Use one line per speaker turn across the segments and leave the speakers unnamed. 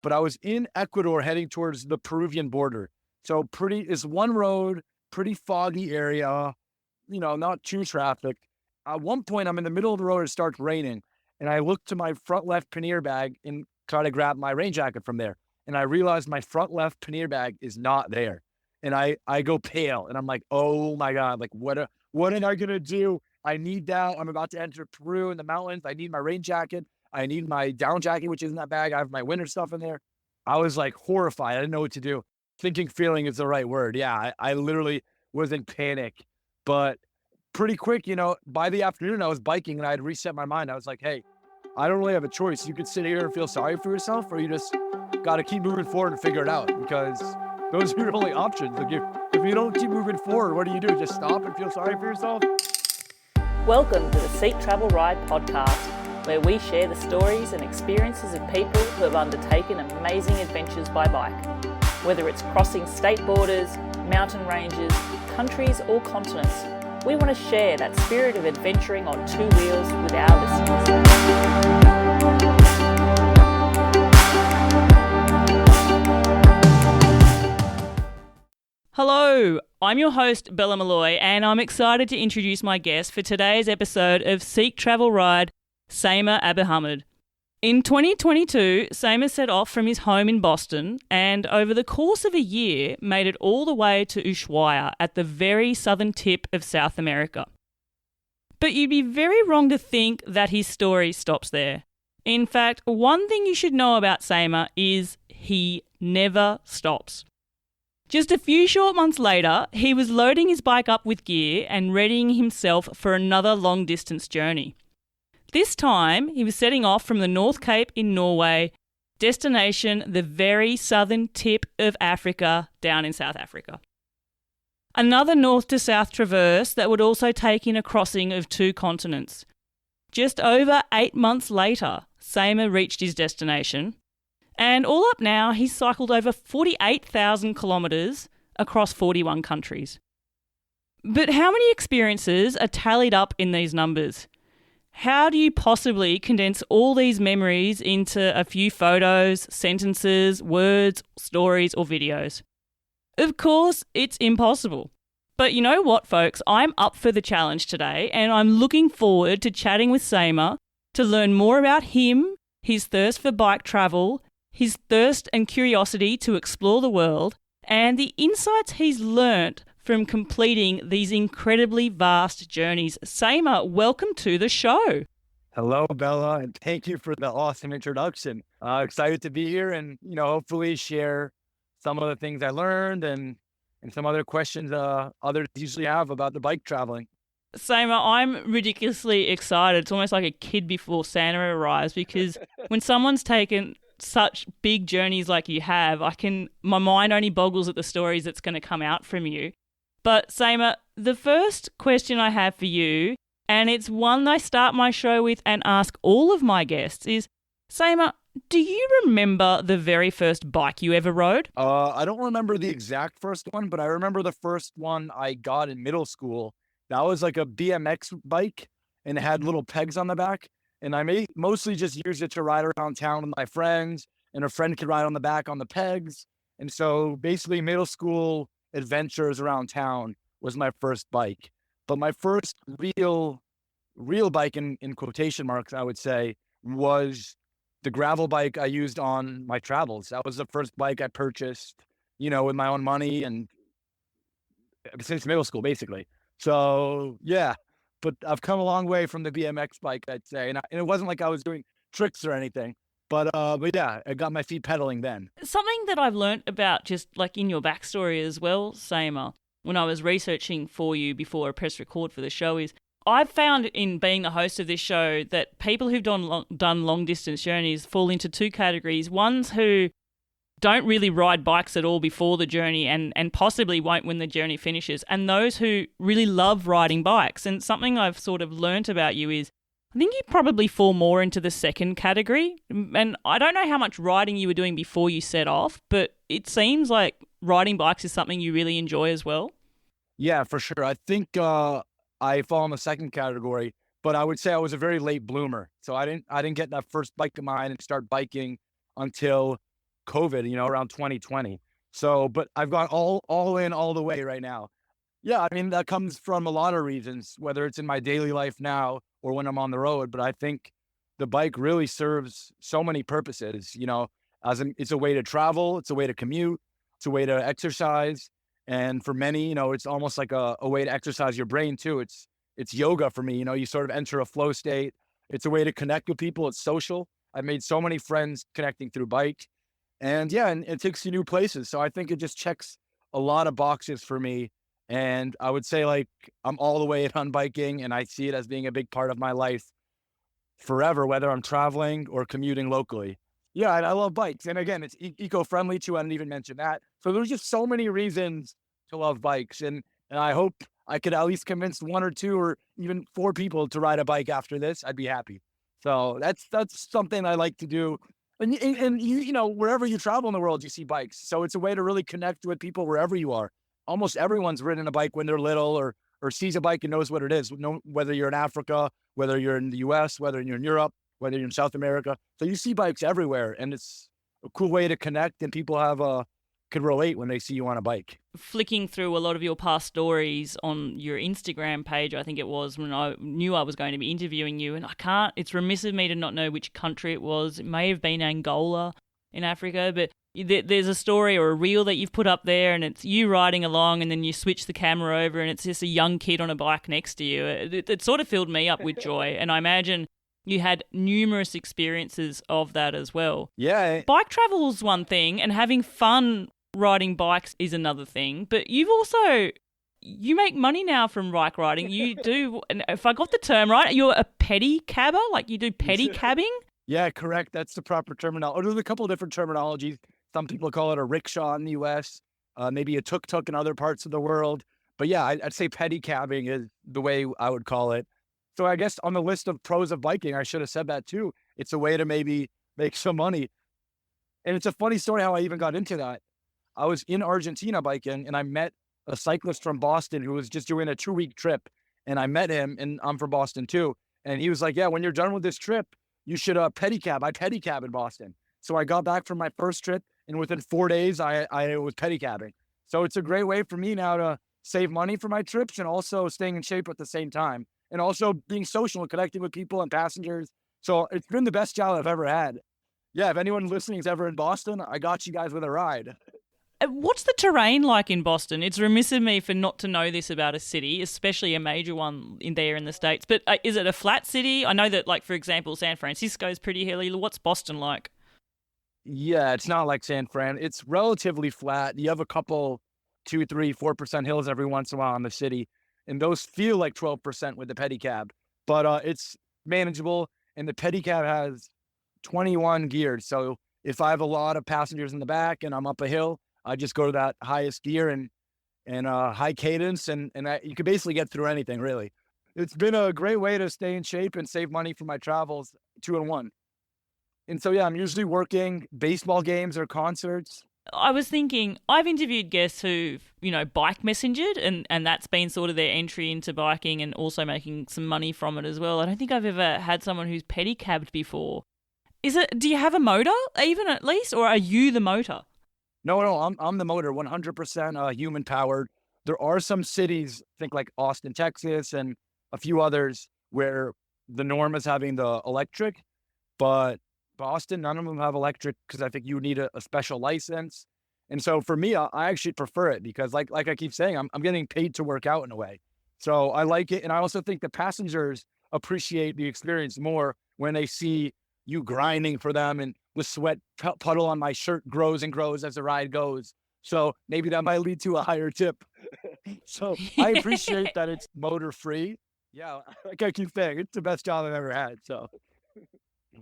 but I was in Ecuador heading towards the Peruvian border. So it's one road, pretty foggy area, not too traffic. At one point, I'm in the middle of the road, it starts raining, and I look to my front left pannier bag and try to grab my rain jacket from there. And I realize my front left pannier bag is not there. And I go pale, and I'm like, oh my God, like what am I gonna do? I need that. I'm about to enter Peru in the mountains. I need my rain jacket. I need my down jacket, which is in that bag. I have my winter stuff in there. I was like horrified. I didn't know what to do. Feeling is the right word. Yeah, I literally was in panic. But pretty quick, by the afternoon, I was biking and I had reset my mind. I was like, hey, I don't really have a choice. You could sit here and feel sorry for yourself, or you just got to keep moving forward and figure it out, because those are your only options. Like if you don't keep moving forward, what do you do? Just stop and feel sorry for yourself?
Welcome to the Seek Travel Ride podcast, where we share the stories and experiences of people who have undertaken amazing adventures by bike. Whether it's crossing state borders, mountain ranges, countries or continents, we want to share that spirit of adventuring on two wheels with our listeners. Hello, I'm your host Bella Malloy, and I'm excited to introduce my guest for today's episode of Seek Travel Ride, Samer Abouhamed. In 2022, Samer set off from his home in Boston and over the course of a year made it all the way to Ushuaia at the very southern tip of South America. But you'd be very wrong to think that his story stops there. In fact, one thing you should know about Samer is he never stops. Just a few short months later, he was loading his bike up with gear and readying himself for another long-distance journey. This time, he was setting off from the North Cape in Norway, destination the very southern tip of Africa, down in South Africa. Another north to south traverse that would also take in a crossing of two continents. Just over 8 months later, Samer reached his destination, and all up now, he's cycled over 48,000 kilometres across 41 countries. But how many experiences are tallied up in these numbers? How do you possibly condense all these memories into a few photos, sentences, words, stories, or videos? Of course, it's impossible. But you know what, folks? I'm up for the challenge today, and I'm looking forward to chatting with Samer to learn more about him, his thirst for bike travel, his thirst and curiosity to explore the world, and the insights he's learnt from completing these incredibly vast journeys. Samer, welcome to the show.
Hello, Bella, and thank you for the awesome introduction. Excited to be here and, hopefully share some of the things I learned and some other questions others usually have about the bike traveling.
Samer, I'm ridiculously excited. It's almost like a kid before Santa arrives, because when someone's taken such big journeys like you have, my mind only boggles at the stories that's going to come out from you. But Samer, the first question I have for you, and it's one I start my show with and ask all of my guests, is, Samer, do you remember the very first bike you ever rode?
I don't remember the exact first one, but I remember the first one I got in middle school. That was like a BMX bike, and it had little pegs on the back. And I mostly just used it to ride around town with my friends, and a friend could ride on the back on the pegs. And so basically middle school adventures around town was my first bike. But my first real bike in quotation marks, I would say, was the gravel bike I used on my travels. That was the first bike I purchased, with my own money, and since middle school, basically. So yeah, but I've come a long way from the BMX bike, I'd say. And it wasn't like I was doing tricks or anything. But yeah, I got my feet pedaling then.
Something that I've learnt about, just like in your backstory as well, Samer, when I was researching for you before I press record for the show, is I've found in being the host of this show that people who've done long distance journeys fall into two categories. Ones who don't really ride bikes at all before the journey and possibly won't when the journey finishes, and those who really love riding bikes. And something I've sort of learnt about you is I think you probably fall more into the second category. And I don't know how much riding you were doing before you set off, but it seems like riding bikes is something you really enjoy as well.
Yeah, for sure. I think I fall in the second category, but I would say I was a very late bloomer. So I didn't get that first bike of mine and start biking until COVID, around 2020. So, but I've gone all in all the way right now. Yeah, I mean, that comes from a lot of reasons, whether it's in my daily life now or when I'm on the road. But I think the bike really serves so many purposes, it's a way to travel, it's a way to commute, it's a way to exercise. And for many, it's almost like a way to exercise your brain too. It's yoga for me, you sort of enter a flow state. It's a way to connect with people. It's social. I've made so many friends connecting through bike. And yeah, and it takes you new places. So I think it just checks a lot of boxes for me. And I would say like I'm all the way in on biking, and I see it as being a big part of my life forever, whether I'm traveling or commuting locally. Yeah, and I love bikes. And again, it's eco-friendly too. I didn't even mention that. So there's just so many reasons to love bikes. And I hope I could at least convince one or two or even four people to ride a bike after this. I'd be happy. So that's something I like to do. And wherever you travel in the world, you see bikes. So it's a way to really connect with people wherever you are. Almost everyone's ridden a bike when they're little or sees a bike and knows what it is. Whether you're in Africa, whether you're in the US, whether you're in Europe, whether you're in South America. So you see bikes everywhere, and it's a cool way to connect, and people could relate when they see you on a bike.
Flicking through a lot of your past stories on your Instagram page, I think it was, when I knew I was going to be interviewing you, and it's remiss of me to not know which country it was. It may have been Angola in Africa, but there's a story or a reel that you've put up there, and it's you riding along, and then you switch the camera over, and it's just a young kid on a bike next to you. It sort of filled me up with joy, and I imagine you had numerous experiences of that as well.
Yeah.
Bike travel's one thing, and having fun riding bikes is another thing, but you make money now from bike riding. You do, and if I got the term right, you're a pedicabber, like you do pedicabbing?
Yeah, correct. That's the proper terminology. There's a couple of different terminologies. Some people call it a rickshaw in the US, maybe a tuk-tuk in other parts of the world. But yeah, I'd say pedicabbing is the way I would call it. So I guess on the list of pros of biking, I should have said that too. It's a way to maybe make some money. And it's a funny story how I even got into that. I was in Argentina biking, and I met a cyclist from Boston who was just doing a 2-week trip. And I met him, and I'm from Boston too. And he was like, yeah, when you're done with this trip, you should pedicab. I pedicab in Boston. So I got back from my first trip, and within 4 days, I was pedicabbing. So it's a great way for me now to save money for my trips and also staying in shape at the same time, and also being social and connecting with people and passengers. So it's been the best job I've ever had. Yeah, if anyone listening is ever in Boston, I got you guys with a ride.
What's the terrain like in Boston? It's remiss of me for not to know this about a city, especially a major one in the States. But is it a flat city? I know that, like, for example, San Francisco's pretty hilly. What's Boston like?
Yeah, it's not like San Fran. It's relatively flat. You have a couple 2, 3, 4% hills every once in a while in the city, and those feel like 12% with the pedicab. But it's manageable, and the pedicab has 21 gears. So if I have a lot of passengers in the back and I'm up a hill, I just go to that highest gear and high cadence, and you can basically get through anything, really. It's been a great way to stay in shape and save money for my travels, 2 in 1. And so, yeah, I'm usually working baseball games or concerts.
I was thinking, I've interviewed guests who've, bike messengered, and that's been sort of their entry into biking and also making some money from it as well. I don't think I've ever had someone who's pedicabbed before. Do you have a motor, even at least, or are you the motor?
No, I'm the motor, 100% human powered. There are some cities, think like Austin, Texas, and a few others where the norm is having the electric, but Boston, none of them have electric because I think you need a special license. And so for me, I actually prefer it because like I keep saying, I'm getting paid to work out in a way. So I like it. And I also think the passengers appreciate the experience more when they see you grinding for them, and the sweat puddle on my shirt grows and grows as the ride goes. So maybe that might lead to a higher tip. So I appreciate that it's motor free. Yeah, like I keep saying, it's the best job I've ever had. So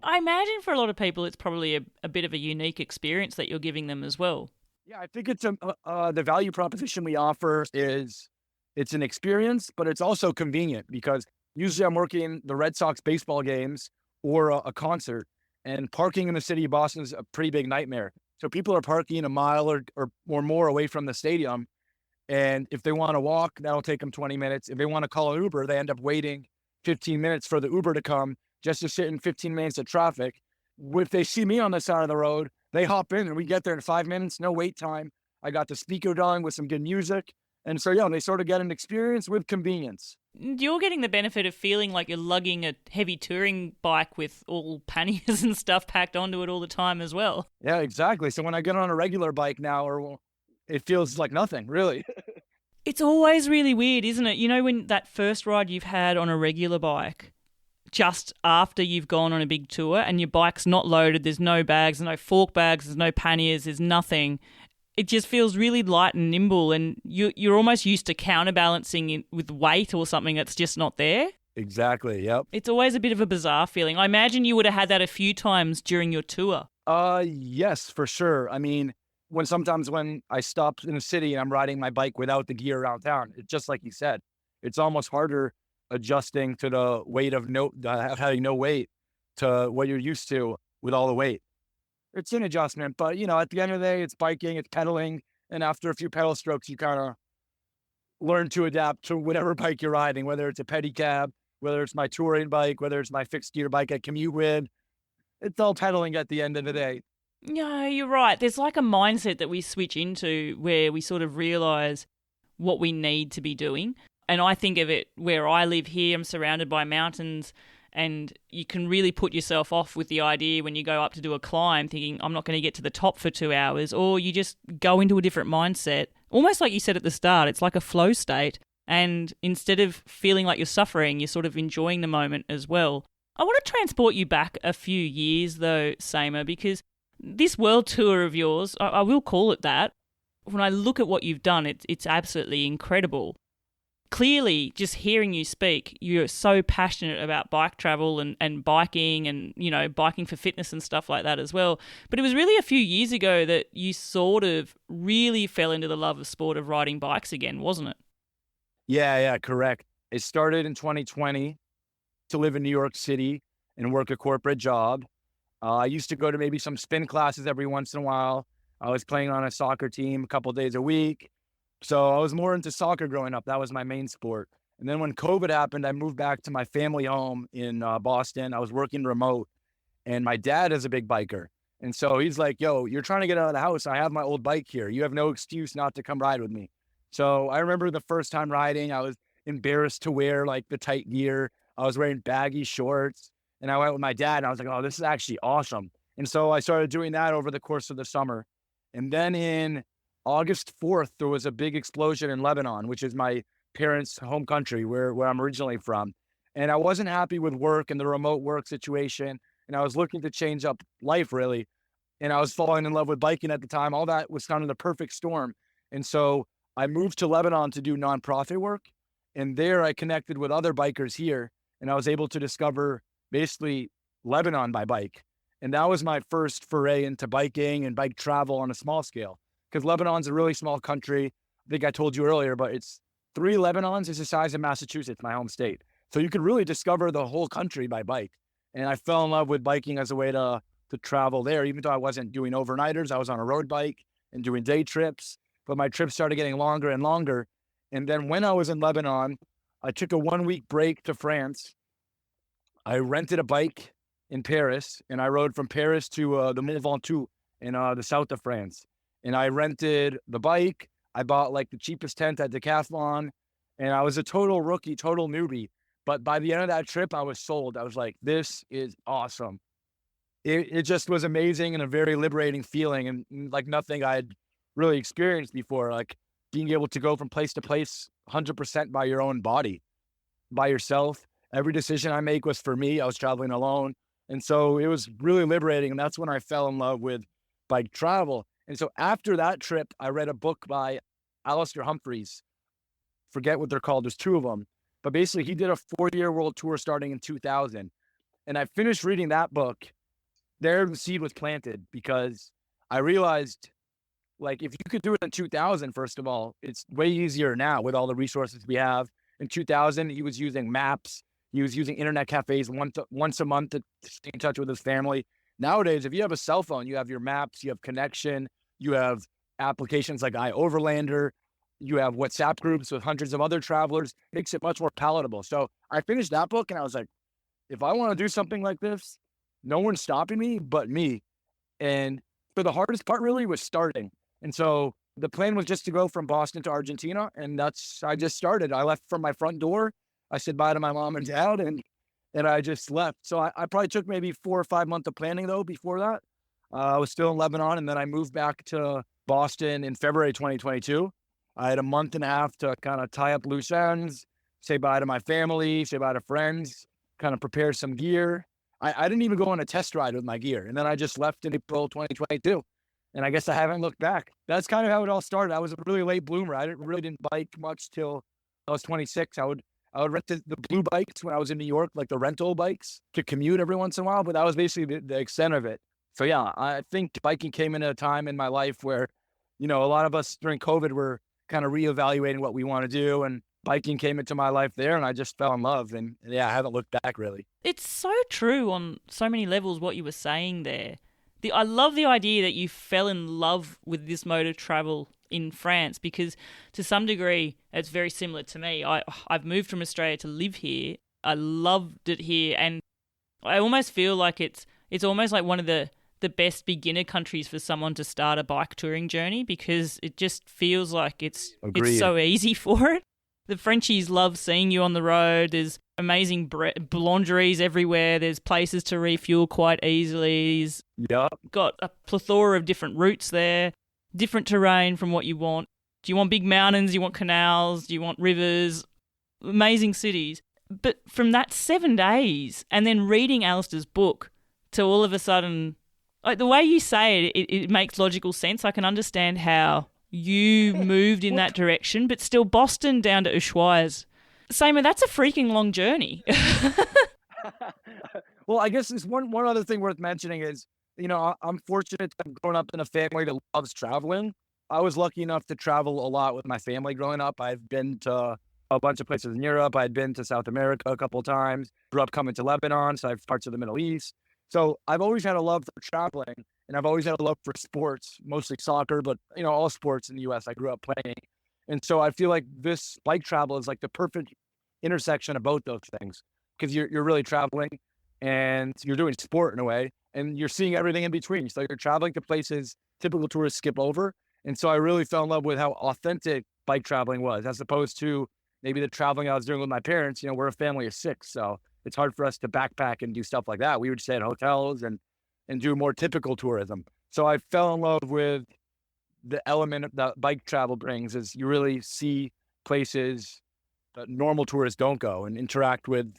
I imagine for a lot of people, it's probably a bit of a unique experience that you're giving them as well.
Yeah, I think it's the value proposition we offer is it's an experience, but it's also convenient because usually I'm working the Red Sox baseball games or a concert, and parking in the city of Boston is a pretty big nightmare. So people are parking a mile or more away from the stadium. And if they want to walk, that'll take them 20 minutes. If they want to call an Uber, they end up waiting 15 minutes for the Uber to come just to sit in 15 minutes of traffic. If they see me on the side of the road, They hop in and we get there in 5 minutes, no wait time. I got the speaker done with some good music. And so, yeah, they sort of get an experience with convenience.
You're getting the benefit of feeling like you're lugging a heavy touring bike with all panniers and stuff packed onto it all the time as well.
Yeah, exactly. So when I get on a regular bike now, it feels like nothing, really.
It's always really weird, isn't it? You know, when that first ride you've had on a regular bike, just after you've gone on a big tour and your bike's not loaded, there's no bags, there's no fork bags, there's no panniers, there's nothing. It just feels really light and nimble, and you're almost used to counterbalancing with weight or something that's just not there.
Exactly, yep.
It's always a bit of a bizarre feeling. I imagine you would have had that a few times during your tour.
Yes, for sure. I mean, sometimes when I stop in a city and I'm riding my bike without the gear around town, it's just like you said, it's almost harder adjusting to the weight of having no weight to what you're used to with all the weight. It's an adjustment, but at the end of the day, it's biking, it's pedaling, and after a few pedal strokes, you kind of learn to adapt to whatever bike you're riding, whether it's a pedicab, whether it's my touring bike, whether it's my fixed gear bike I commute with. It's all pedaling at the end of the day.
Yeah, you're right. There's like a mindset that we switch into where we sort of realise what we need to be doing. And I think of it where I live here, I'm surrounded by mountains, and you can really put yourself off with the idea when you go up to do a climb thinking, I'm not going to get to the top for 2 hours, or you just go into a different mindset. Almost like you said at the start, it's like a flow state. And instead of feeling like you're suffering, you're sort of enjoying the moment as well. I want to transport you back a few years though, Samer, because this world tour of yours, I will call it that. When I look at what you've done, it's absolutely incredible. Clearly, just hearing you speak, you're so passionate about bike travel and biking and, biking for fitness and stuff like that as well. But it was really a few years ago that you sort of really fell into the love of sport of riding bikes again, wasn't it?
Yeah, correct. It started in 2020 to live in New York City and work a corporate job. I used to go to maybe some spin classes every once in a while. I was playing on a soccer team a couple of days a week. So I was more into soccer growing up. That was my main sport. And then when COVID happened, I moved back to my family home in Boston. I was working remote, and my dad is a big biker. And so he's like, yo, you're trying to get out of the house. I have my old bike here. You have no excuse not to come ride with me. So I remember the first time riding, I was embarrassed to wear like the tight gear. I was wearing baggy shorts, and I went with my dad, and I was like, oh, this is actually awesome. And so I started doing that over the course of the summer. And then in August 4th, there was a big explosion in Lebanon, which is my parents' home country, where I'm originally from. And I wasn't happy with work and the remote work situation. And I was looking to change up life, really. And I was falling in love with biking at the time. All that was kind of the perfect storm. And so I moved to Lebanon to do nonprofit work. And there I connected with other bikers here. And I was able to discover basically Lebanon by bike. And that was my first foray into biking and bike travel on a small scale. Because Lebanon's a really small country. I think I told you earlier, but it's 3 Lebanons is the size of Massachusetts, my home state. So you could really discover the whole country by bike. And I fell in love with biking as a way to travel there. Even though I wasn't doing overnighters, I was on a road bike and doing day trips. But my trips started getting longer and longer. And then when I was in Lebanon, I took a 1-week break to France. I rented a bike in Paris, and I rode from Paris to the Mont Ventoux in the south of France. And I rented the bike. I bought like the cheapest tent at Decathlon, and I was a total rookie, total newbie. But by the end of that trip, I was sold. I was like, this is awesome. It just was amazing and a very liberating feeling, and like nothing I had really experienced before, like being able to go from place to place 100% by your own body, by yourself. Every decision I make was for me. I was traveling alone. And so it was really liberating. And that's when I fell in love with bike travel. And so after that trip, I read a book by Alistair Humphreys. Forget what they're called. There's 2 of them. But basically, he did a 4-year world tour starting in 2000. And I finished reading that book. There, the seed was planted, because I realized, like, if you could do it in 2000, first of all, it's way easier now with all the resources we have. In 2000, he was using maps. He was using internet cafes once a month to stay in touch with his family. Nowadays, if you have a cell phone, you have your maps, you have connection, you have applications like iOverlander, you have WhatsApp groups with hundreds of other travelers. It makes it much more palatable. So I finished that book and I was like, if I want to do something like this, no one's stopping me but me. And So the hardest part really was starting. And so the plan was just to go from Boston to Argentina. And I just started. I left from my front door. I said bye to my mom and dad and I just left. So I probably took maybe 4 or 5 months of planning though before that. I was still in Lebanon, and then I moved back to Boston in February 2022. I had a month and a half to kind of tie up loose ends, say bye to my family, say bye to friends, kind of prepare some gear. I didn't even go on a test ride with my gear. And then I just left in April 2022. And I guess I haven't looked back. That's kind of how it all started. I was a really late bloomer. I didn't bike much till I was 26. I would rent the blue bikes when I was in New York, like the rental bikes to commute every once in a while. But that was basically the extent of it. So yeah, I think biking came in at a time in my life where, a lot of us during COVID were kind of reevaluating what we want to do. And biking came into my life there, and I just fell in love. And yeah, I haven't looked back really.
It's so true on so many levels what you were saying there. I love the idea that you fell in love with this mode of travel in France, because to some degree it's very similar to me. I've moved from Australia to live here. I loved it here, and I almost feel like it's almost like one of the best beginner countries for someone to start a bike touring journey, because it just feels like it's so easy for it. The Frenchies love seeing you on the road. There's amazing boulangeries everywhere. There's places to refuel quite easily.
Yeah.
Got a plethora of different routes there, different terrain from what you want. Do you want big mountains? Do you want canals? Do you want rivers? Amazing cities. But from that 7 days and then reading Alistair's book to all of a sudden, like the way you say it makes logical sense. I can understand how you moved in that direction, but still Boston down to Ushuaia's. Samer, that's a freaking long journey.
Well, I guess there's one other thing worth mentioning is, I'm fortunate to have grown up in a family that loves traveling. I was lucky enough to travel a lot with my family growing up. I've been to a bunch of places in Europe. I'd been to South America a couple of times, grew up coming to Lebanon, so I have parts of the Middle East. So I've always had a love for traveling, and I've always had a love for sports, mostly soccer, but, all sports in the U.S. I grew up playing. And so I feel like this bike travel is like the perfect intersection of both those things, because you're really traveling and you're doing sport in a way, and you're seeing everything in between. So you're traveling to places typical tourists skip over. And so I really fell in love with how authentic bike traveling was, as opposed to maybe the traveling I was doing with my parents. We're a family of 6, so it's hard for us to backpack and do stuff like that. We would stay at hotels and do more typical tourism. So I fell in love with the element that bike travel brings, is you really see places that normal tourists don't go and interact with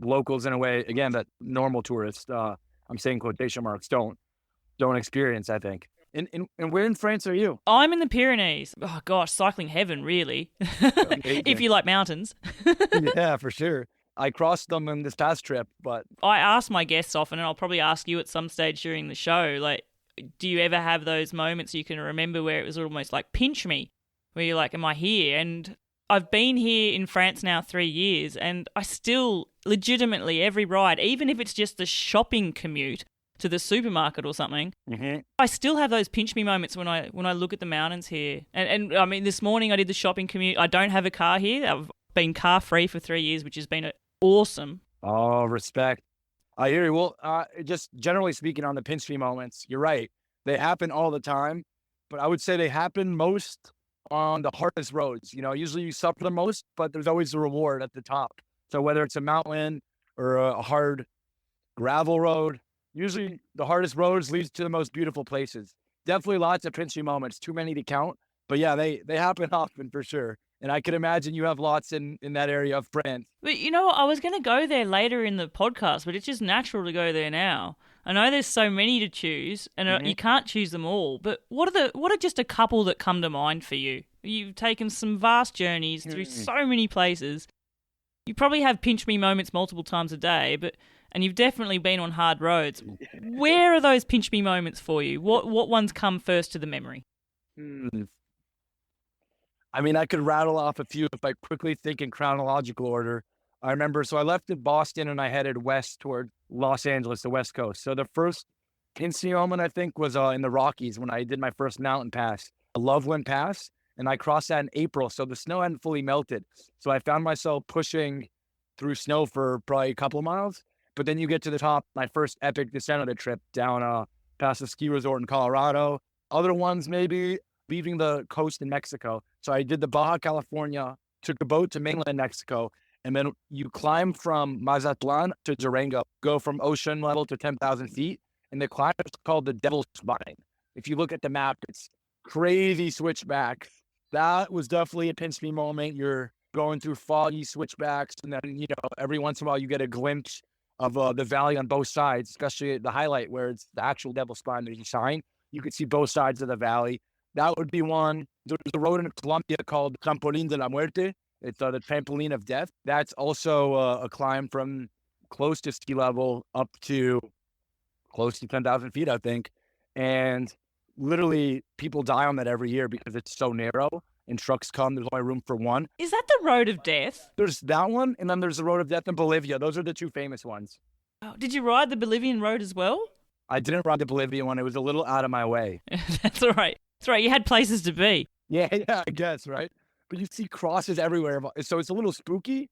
locals in a way, again, that normal tourists, I'm saying quotation marks, don't experience, I think. And where in France are you?
I'm in the Pyrenees. Oh gosh, cycling heaven, really. If you like mountains.
Yeah, for sure. I crossed them in this past trip, but
I ask my guests often, and I'll probably ask you at some stage during the show, like, do you ever have those moments you can remember where it was almost like pinch me, where you're like, am I here? And I've been here in France now 3 years, and I still legitimately every ride, even if it's just the shopping commute to the supermarket or something, I still have those pinch me moments when I look at the mountains here. And I mean, this morning I did the shopping commute. I don't have a car here. I've been car free for 3 years, which has been awesome.
Oh, respect. I hear you. Well, just generally speaking on the pinch me moments, you're right. They happen all the time, but I would say they happen most on the hardest roads. Usually you suffer the most, but there's always a reward at the top. So whether it's a mountain or a hard gravel road, usually the hardest roads leads to the most beautiful places. Definitely lots of pinch me moments, too many to count. But yeah, they happen often for sure. And I can imagine you have lots in that area of France.
But you know what? I was going to go there later in the podcast, but it's just natural to go there now. I know there's so many to choose, and you can't choose them all. But what are just a couple that come to mind for you? You've taken some vast journeys through so many places. You probably have pinch me moments multiple times a day, and you've definitely been on hard roads. Where are those pinch me moments for you? What ones come first to the memory?
I mean, I could rattle off a few if I quickly think in chronological order. I remember, so I left in Boston and I headed west toward Los Angeles, the West Coast. So the first pinch me moment, I think, was in the Rockies when I did my first mountain pass, Loveland Pass, and I crossed that in April. So the snow hadn't fully melted. So I found myself pushing through snow for probably a couple of miles. But then you get to the top, my first epic descent of the trip down past a ski resort in Colorado. Other ones, maybe leaving the coast in Mexico. So I did the Baja California, took a boat to mainland Mexico, and then you climb from Mazatlan to Durango, go from ocean level to 10,000 feet. And the climb is called the Devil's Spine. If you look at the map, it's crazy switchbacks. That was definitely a pinch me moment. You're going through foggy switchbacks, and then, every once in a while you get a glimpse of the valley on both sides, especially the highlight where it's the actual Devil's Spine. There's a sign. You could see both sides of the valley. That would be one. There's a road in Colombia called Trampolin de la Muerte. It's the trampoline of death. That's also a climb from close to ski level up to close to 10,000 feet, I think. And literally people die on that every year because it's so narrow and trucks come. There's only room for one.
Is that the Road of Death?
There's that one, and then there's the Road of Death in Bolivia. Those are the two famous ones.
Oh, did you ride the Bolivian road as well?
I didn't ride the Bolivian one. It was a little out of my way.
That's all right. That's right. You had places to be.
Yeah, I guess, right? But you see crosses everywhere. So it's a little spooky,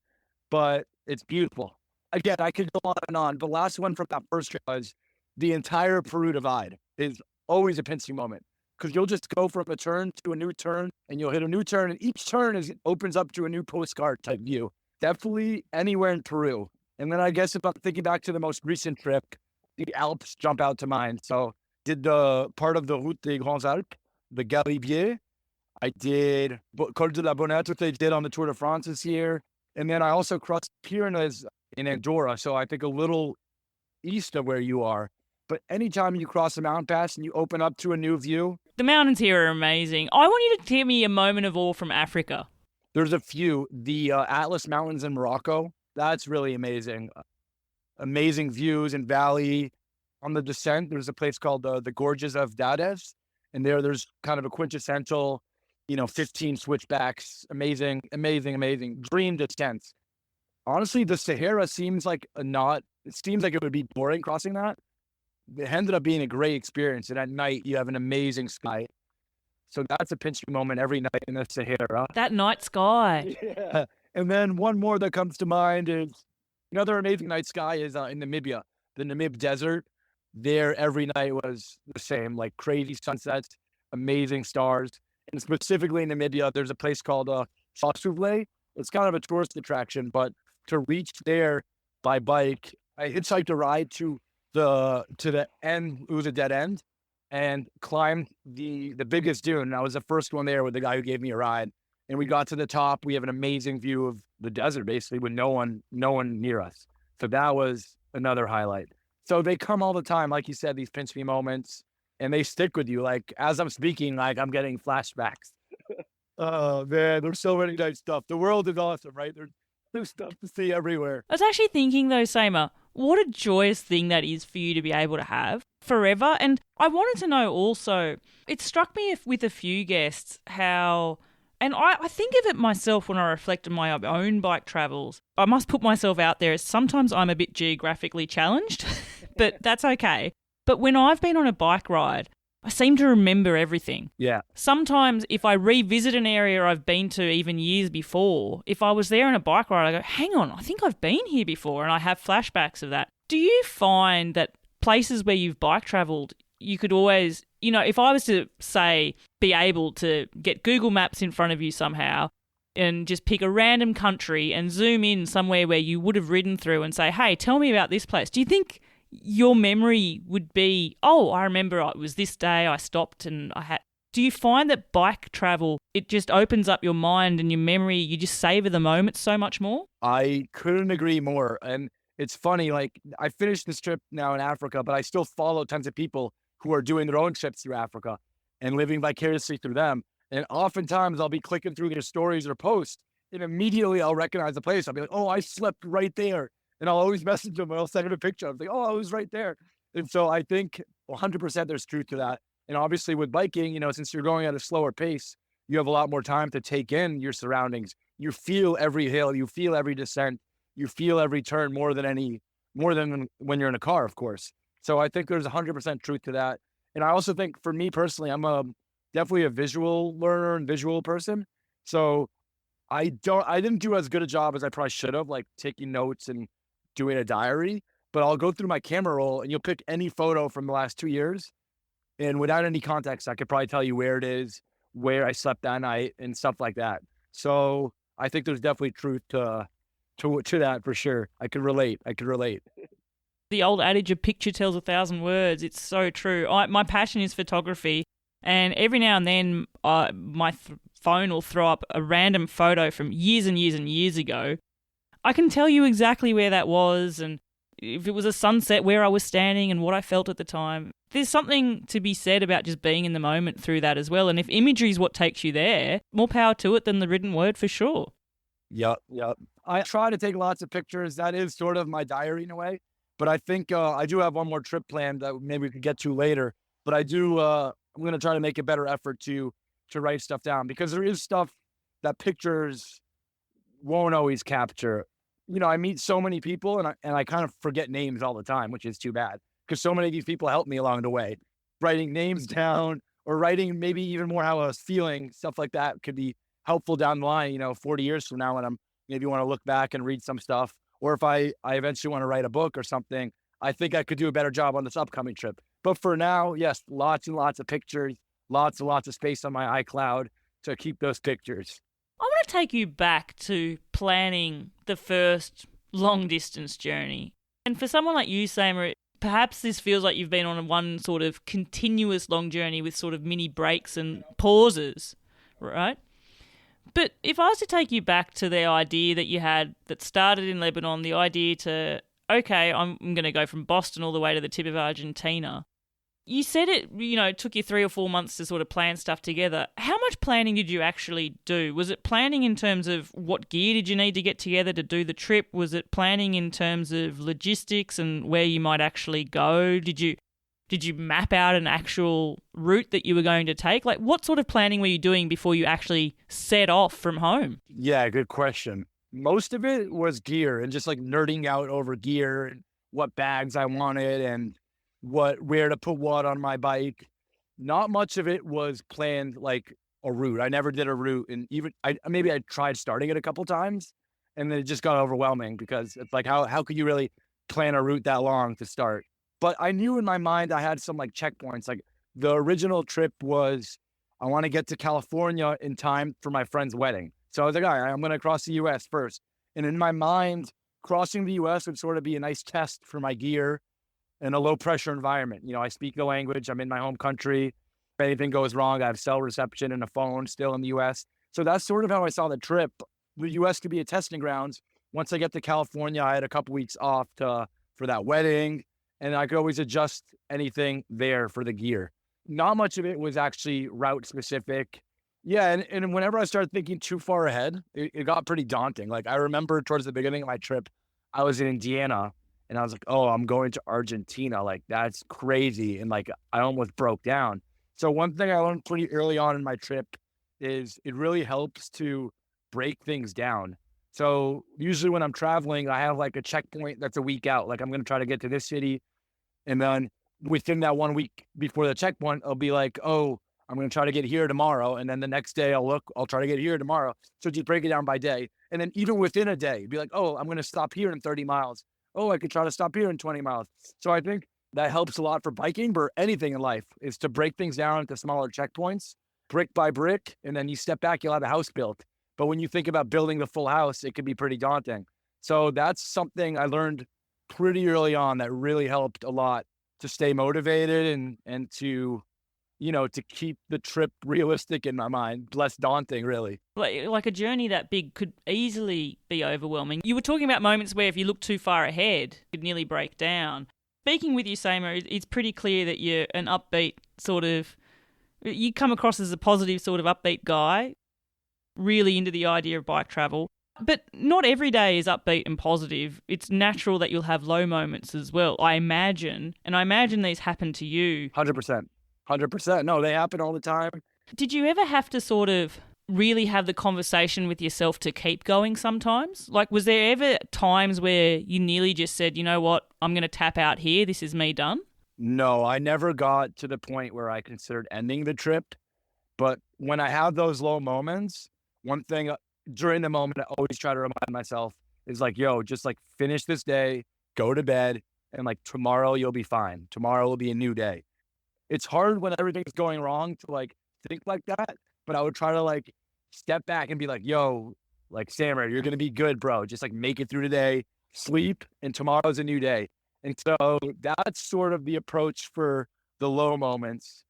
but it's beautiful. Again, I could go on and on. The last one from that first trip was the entire Peru divide is always a pinching moment, because you'll just go from a turn to a new turn, and you'll hit a new turn, and each turn opens up to a new postcard type view. Definitely anywhere in Peru. And then I guess if I'm thinking back to the most recent trip, the Alps jump out to mind. So did the part of the Route des Grands Alpes, the Galibier. I did Col de la Bonnette, which they did on the Tour de France this year. And then I also crossed Pyrenees in Andorra, so I think a little east of where you are. But anytime you cross a mountain pass and you open up to a new view.
The mountains here are amazing. I want you to give me a moment of awe from Africa.
There's a few. The Atlas Mountains in Morocco, that's really amazing. Amazing views and valley. On the descent, there's a place called the Gorges of Dades. And there's kind of a quintessential, 15 switchbacks. Amazing, amazing, amazing. Dream descents. Honestly, the Sahara seems like it would be boring crossing that. It ended up being a great experience. And at night, you have an amazing sky. So that's a pinch me moment every night in the Sahara.
That night sky.
Yeah. And then one more that comes to mind is another amazing night sky is in Namibia, the Namib Desert. There every night was the same, like crazy sunsets, amazing stars. And specifically in Namibia, there's a place called Sosuvle. It's kind of a tourist attraction, but to reach there by bike, I hitchhiked a ride to the end. It was a dead end, and climbed the biggest dune. I was the first one there with the guy who gave me a ride. And we got to the top. We have an amazing view of the desert, basically, with no one near us. So that was another highlight. So they come all the time, like you said, these pinch me moments, and they stick with you. Like as I'm speaking, like I'm getting flashbacks. Oh man, there's so many nice stuff. The world is awesome, right? There's stuff to see everywhere.
I was actually thinking though, Samer, what a joyous thing that is for you to be able to have forever. And I wanted to know also, it struck me with a few guests how, and I think of it myself when I reflect on my own bike travels. I must put myself out there as sometimes I'm a bit geographically challenged, but that's okay. But when I've been on a bike ride, I seem to remember everything.
Yeah.
Sometimes if I revisit an area I've been to even years before, if I was there on a bike ride, I go, hang on, I think I've been here before, and I have flashbacks of that. Do you find that places where you've bike travelled, you could always, if I was to say, be able to get Google Maps in front of you somehow and just pick a random country and zoom in somewhere where you would have ridden through and say, hey, tell me about this place. Do you think your memory would be, oh, I remember it was this day I stopped and I had... Do you find that bike travel, it just opens up your mind and your memory, you just savor the moment so much more?
I couldn't agree more. And it's funny, like I finished this trip now in Africa, but I still follow tons of people who are doing their own trips through Africa and living vicariously through them. And oftentimes I'll be clicking through their stories or posts, and immediately I'll recognize the place. I'll be like, oh, I slept right there. And I'll always message them and I'll send them a picture. I'm like, oh, I was right there. And so I think 100% there's truth to that. And obviously with biking, since you're going at a slower pace, you have a lot more time to take in your surroundings. You feel every hill, you feel every descent, you feel every turn more than when you're in a car, of course. So I think there's 100% truth to that. And I also think for me personally, I'm definitely a visual learner and visual person. So I didn't do as good a job as I probably should have, like taking notes and doing a diary. but I'll go through my camera roll and you'll pick any photo from the last 2 years. And without any context, I could probably tell you where it is, where I slept that night and stuff like that. So I think there's definitely truth to that for sure. I could relate.
The old adage of picture tells 1,000 words. It's so true. My passion is photography, and every now and then my phone will throw up a random photo from years and years and years ago. I can tell you exactly where that was, and if it was a sunset, where I was standing and what I felt at the time. There's something to be said about just being in the moment through that as well. And if imagery is what takes you there, more power to it than the written word for sure.
Yep. I try to take lots of pictures. That is sort of my diary in a way. But I think I do have one more trip planned that maybe we could get to later. But I'm going to try to make a better effort to write stuff down, because there is stuff that pictures won't always capture. I meet so many people and I kind of forget names all the time, which is too bad, because so many of these people helped me along the way. Writing names down or writing maybe even more how I was feeling, stuff like that could be helpful down the line, 40 years from now when I'm maybe want to look back and read some stuff. Or if I eventually want to write a book or something, I think I could do a better job on this upcoming trip. But for now, yes, lots and lots of pictures, lots and lots of space on my iCloud to keep those pictures.
I want to take you back to planning the first long distance journey. And for someone like you, Samer, perhaps this feels like you've been on one sort of continuous long journey with sort of mini breaks and pauses, right? But if I was to take you back to the idea that you had that started in Lebanon, the idea to, okay, I'm going to go from Boston all the way to the tip of Argentina. You said it, took you 3 or 4 months to sort of plan stuff together. How much planning did you actually do? Was it planning in terms of what gear did you need to get together to do the trip? Was it planning in terms of logistics and where you might actually go? Did you map out an actual route that you were going to take? Like, what sort of planning were you doing before you actually set off from home?
Yeah, good question. Most of it was gear and just like nerding out over gear and what bags I wanted and where to put what on my bike. Not much of it was planned like a route. I never did a route, and even I tried starting it a couple times, and then it just got overwhelming because it's like how could you really plan a route that long to start? But I knew in my mind I had some like checkpoints. Like the original trip was I want to get to California in time for my friend's wedding. So I was like, all right, I'm going to cross the U.S. first. And in my mind, crossing the U.S. would sort of be a nice test for my gear in a low pressure environment. I speak the language. I'm in my home country. If anything goes wrong, I have cell reception and a phone still in the U.S. So that's sort of how I saw the trip. The U.S. could be a testing grounds. Once I get to California, I had a couple weeks off for that wedding, and I could always adjust anything there for the gear. Not much of it was actually route specific. Yeah, and whenever I started thinking too far ahead, it got pretty daunting. Like I remember towards the beginning of my trip, I was in Indiana, and I was like, oh, I'm going to Argentina. Like, that's crazy. And like, I almost broke down. So one thing I learned pretty early on in my trip is it really helps to break things down. So usually when I'm traveling, I have like a checkpoint that's a week out. Like I'm going to try to get to this city. And then within that 1 week before the checkpoint, I'll be like, oh, I'm going to try to get here tomorrow. And then the next day I'll try to get here tomorrow. So just break it down by day. And then even within a day, be like, oh, I'm going to stop here in 30 miles. Oh, I could try to stop here in 20 miles. So I think that helps a lot for biking, but anything in life is to break things down into smaller checkpoints, brick by brick, and then you step back, you'll have a house built. But when you think about building the full house, it can be pretty daunting. So that's something I learned pretty early on that really helped a lot to stay motivated and to, to keep the trip realistic in my mind, less daunting, really.
Like a journey that big could easily be overwhelming. You were talking about moments where if you look too far ahead, you'd nearly break down. Speaking with you, Samer, it's pretty clear that you're an upbeat sort of, you come across as a positive sort of upbeat guy, really into the idea of bike travel. But not every day is upbeat and positive. It's natural that you'll have low moments as well, I imagine. And I imagine these happen to you.
100%. 100%. No, they happen all the time.
Did you ever have to sort of really have the conversation with yourself to keep going sometimes? Like, was there ever times where you nearly just said, you know what, I'm going to tap out here, this is me done?
No, I never got to the point where I considered ending the trip. But when I have those low moments, one thing during the moment I always try to remind myself is like, yo, just like finish this day, go to bed, and like tomorrow you'll be fine. Tomorrow will be a new day. It's hard when everything's going wrong to like think like that, but I would try to like step back and be like, yo, like Samer, you're gonna be good, bro. Just like make it through today, sleep, and tomorrow's a new day. And so that's sort of the approach for the low moments.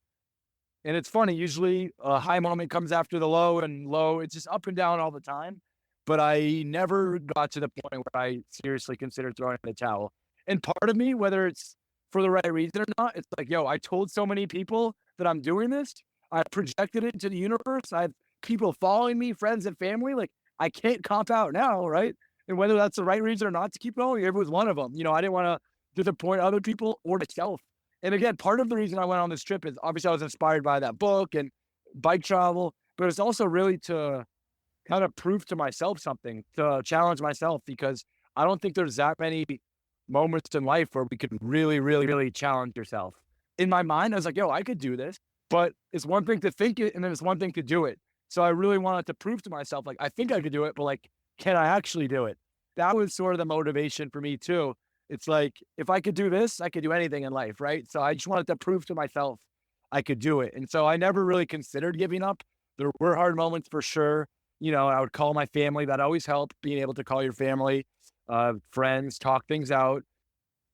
And it's funny, usually a high moment comes after the low, and low, it's just up and down all the time. But I never got to the point where I seriously considered throwing in the towel. And part of me, whether it's for the right reason or not, it's like, yo, I told so many people that I'm doing this. I projected it to the universe. I have people following me, friends and family. Like, I can't comp out now, right? And whether that's the right reason or not to keep going, it was one of them. I didn't want to disappoint other people or myself. And again, part of the reason I went on this trip is obviously I was inspired by that book and bike travel, but it's also really to kind of prove to myself something, to challenge myself, because I don't think there's that many moments in life where we could really, really, really challenge yourself. In my mind, I was like, yo, I could do this, but it's one thing to think it and then it's one thing to do it. So I really wanted to prove to myself, like, I think I could do it, but like, can I actually do it? That was sort of the motivation for me too. It's like, if I could do this, I could do anything in life, right? So I just wanted to prove to myself I could do it. And so I never really considered giving up. There were hard moments for sure. I would call my family. That always helped, being able to call your family, friends, talk things out.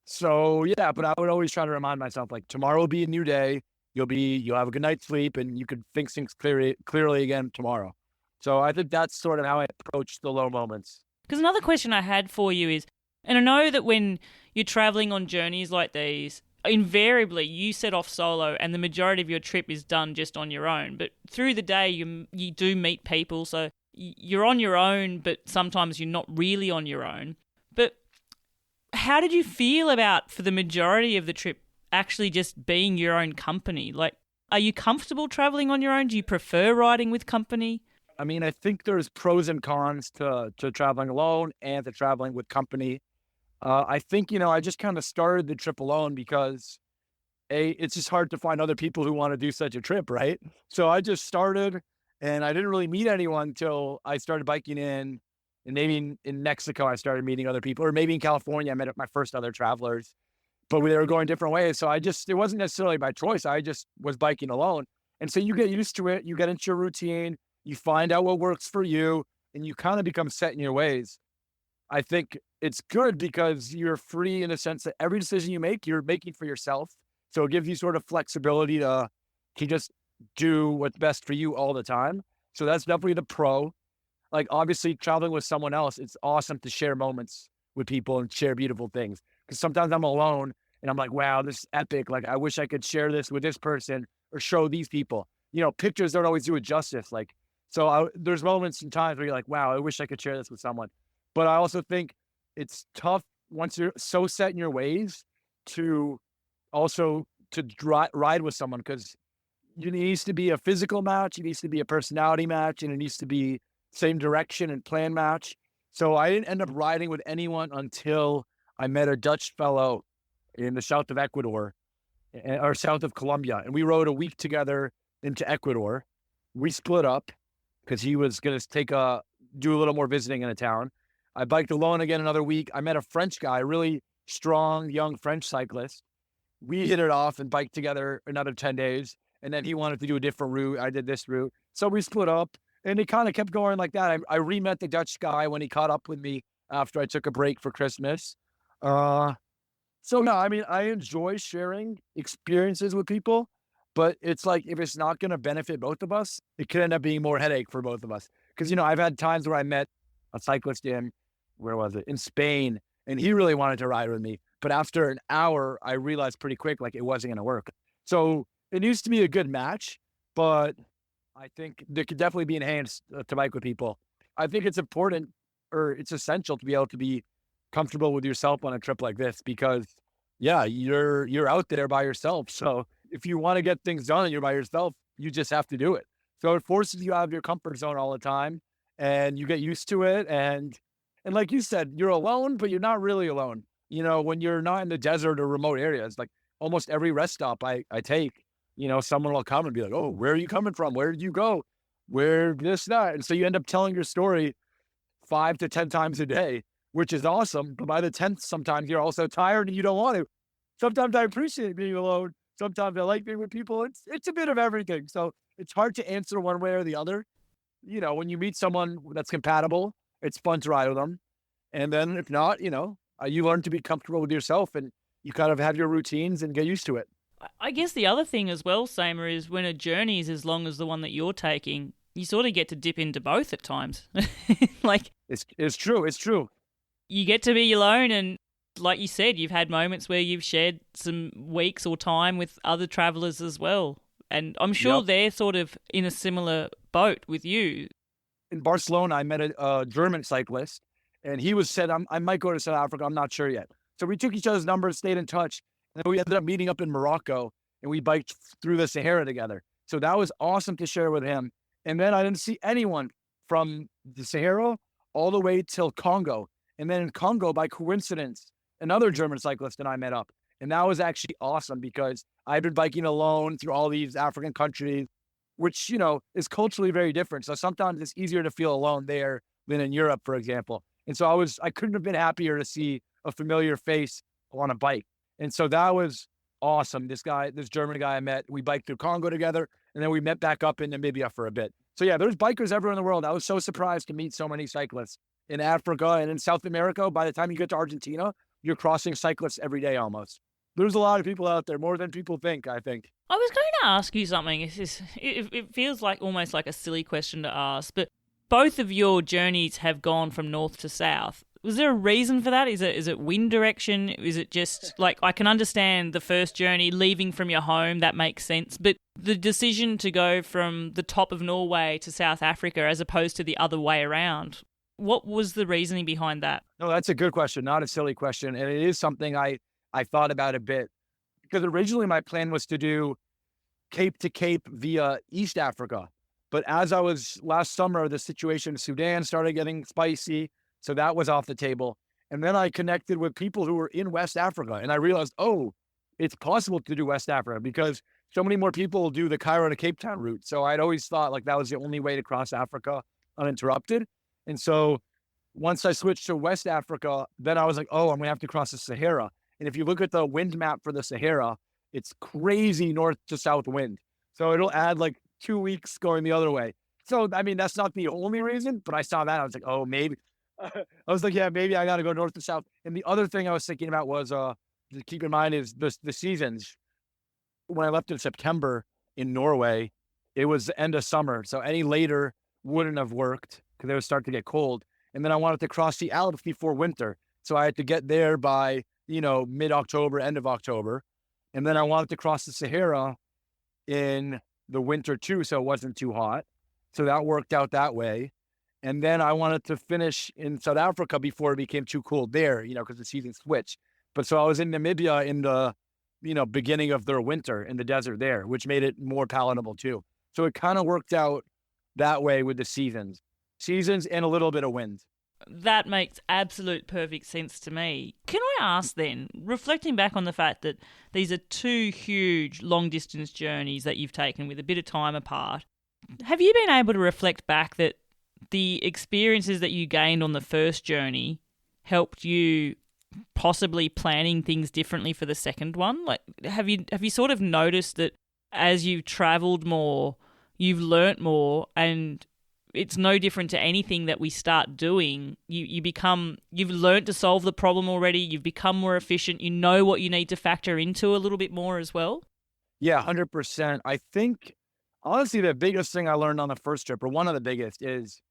So yeah, but I would always try to remind myself, like, tomorrow will be a new day. You'll have a good night's sleep and you could think things clearly again tomorrow. So I think that's sort of how I approach the low moments.
Because another question I had for you is, and I know that when you're traveling on journeys like these, invariably you set off solo and the majority of your trip is done just on your own. But through the day, you do meet people. So you're on your own, but sometimes you're not really on your own. But how did you feel about, for the majority of the trip, actually just being your own company? Like, are you comfortable traveling on your own? Do you prefer riding with company?
I mean, I think there's pros and cons to traveling alone and to traveling with company. I think, I just kind of started the trip alone because it's just hard to find other people who want to do such a trip, right? So I just started and I didn't really meet anyone until I started biking and maybe in Mexico, I started meeting other people, or maybe in California, I met my first other travelers, but they were going different ways. So it wasn't necessarily by choice. I just was biking alone. And so you get used to it, you get into your routine, you find out what works for you, and you kind of become set in your ways. I think it's good because you're free in the sense that every decision you make, you're making for yourself. So it gives you sort of flexibility to just do what's best for you all the time. So that's definitely the pro. Like, obviously, traveling with someone else, it's awesome to share moments with people and share beautiful things. Because sometimes I'm alone and I'm like, wow, this is epic. Like, I wish I could share this with this person or show these people. Pictures don't always do it justice. Like, so there's moments and times where you're like, wow, I wish I could share this with someone. But I also think it's tough once you're so set in your ways to also ride with someone, because it needs to be a physical match, it needs to be a personality match, and it needs to be same direction and plan match. So I didn't end up riding with anyone until I met a Dutch fellow in the south of Ecuador, or south of Colombia, and we rode a week together into Ecuador. We split up because he was going to do a little more visiting in a town. I biked alone again another week. I met a French guy, a really strong, young French cyclist. We hit it off and biked together another 10 days. And then he wanted to do a different route. I did this route. So we split up and it kind of kept going like that. I re-met the Dutch guy when he caught up with me after I took a break for Christmas. So no, I mean, I enjoy sharing experiences with people, but it's like, if it's not going to benefit both of us, it could end up being more headache for both of us. Because, I've had times where I met a cyclist in Spain, and he really wanted to ride with me. But after an hour, I realized pretty quick, like, it wasn't going to work. So it used to be a good match, but I think there could definitely be enhanced to bike with people. I think it's important, or it's essential, to be able to be comfortable with yourself on a trip like this, because yeah, you're out there by yourself. So if you want to get things done and you're by yourself, you just have to do it. So it forces you out of your comfort zone all the time, and you get used to it. And like you said, you're alone, but you're not really alone. When you're not in the desert or remote areas, like almost every rest stop I take, someone will come and be like, oh, where are you coming from? Where did you go? Where this, that? And so you end up telling your story 5 to 10 times a day. which is awesome. But by the 10th, sometimes you're also tired and you don't want to. Sometimes I appreciate being alone. Sometimes I like being with people. It's a bit of everything. So it's hard to answer one way or the other. When you meet someone that's compatible, it's fun to ride with them. And then if not, you learn to be comfortable with yourself and you kind of have your routines and get used to it.
I guess the other thing as well, Samer, is when a journey is as long as the one that you're taking, you sort of get to dip into both at times. Like,
it's true. It's true.
you get to be alone, and like you said, you've had moments where you've shared some weeks or time with other travelers as well. And I'm sure
Yep.
they're sort of in a similar boat with you.
In Barcelona, I met a German cyclist, and he was said, I might go to South Africa. I'm not sure yet. So we took each other's numbers, stayed in touch, and then we ended up meeting up in Morocco, and we biked through the Sahara together. So that was awesome to share with him. And then I didn't see anyone from the Sahara all the way till Congo. And then in Congo, by coincidence, another German cyclist and I met up. And that was actually awesome because I've been biking alone through all these African countries, which, is culturally very different. So sometimes it's easier to feel alone there than in Europe, for example. And so I couldn't have been happier to see a familiar face on a bike. And so that was awesome. This German guy I met, we biked through Congo together, and then we met back up in Namibia for a bit. So yeah, there's bikers everywhere in the world. I was so surprised to meet so many cyclists in Africa and in South America. By the time you get to Argentina, you're crossing cyclists every day almost. There's a lot of people out there, more than people think, I think.
I was going to ask you something. It feels like almost like a silly question to ask, but both of your journeys have gone from north to south. Was there a reason for that? Is it wind direction? Is it just like, I can understand the first journey, leaving from your home, that makes sense. But the decision to go from the top of Norway to South Africa as opposed to the other way around, what was the reasoning behind that?
No, that's a good question, not a silly question. And it is something I thought about a bit because originally my plan was to do Cape to Cape via East Africa. But as I was last summer, the situation in Sudan started getting spicy. So that was off the table. And then I connected with people who were in West Africa. And I realized, it's possible to do West Africa because so many more people do the Cairo to Cape Town route. So I'd always thought like that was the only way to cross Africa uninterrupted. And so once I switched to West Africa, then I was like, I'm going to have to cross the Sahara. And if you look at the wind map for the Sahara, it's crazy north to south wind. So it'll add like 2 weeks going the other way. So, I mean, that's not the only reason, but I saw that. I was like, maybe. I was like, yeah, maybe I got to go north to south. And the other thing I was thinking about was, to keep in mind is the seasons. When I left in September in Norway, it was the end of summer. So any later wouldn't have worked because it would start to get cold. And then I wanted to cross the Alps before winter. So I had to get there by, mid-October, end of October. And then I wanted to cross the Sahara in the winter too, so it wasn't too hot. So that worked out that way. And then I wanted to finish in South Africa before it became too cold there, because the season switched. But so I was in Namibia in the, beginning of their winter in the desert there, which made it more palatable too. So it kind of worked out that way with the seasons and a little bit of wind.
That makes absolute perfect sense to me. Can I ask then, reflecting back on the fact that these are two huge long distance journeys that you've taken with a bit of time apart, have you been able to reflect back that the experiences that you gained on the first journey helped you possibly planning things differently for the second one? Like, have you sort of noticed that as you've traveled more, you've learnt more, and it's no different to anything that we start doing. You've learnt to solve the problem already. You've become more efficient. You know what you need to factor into a little bit more as well.
Yeah, 100%. I think honestly, the biggest thing I learned on the first trip, or one of the biggest, is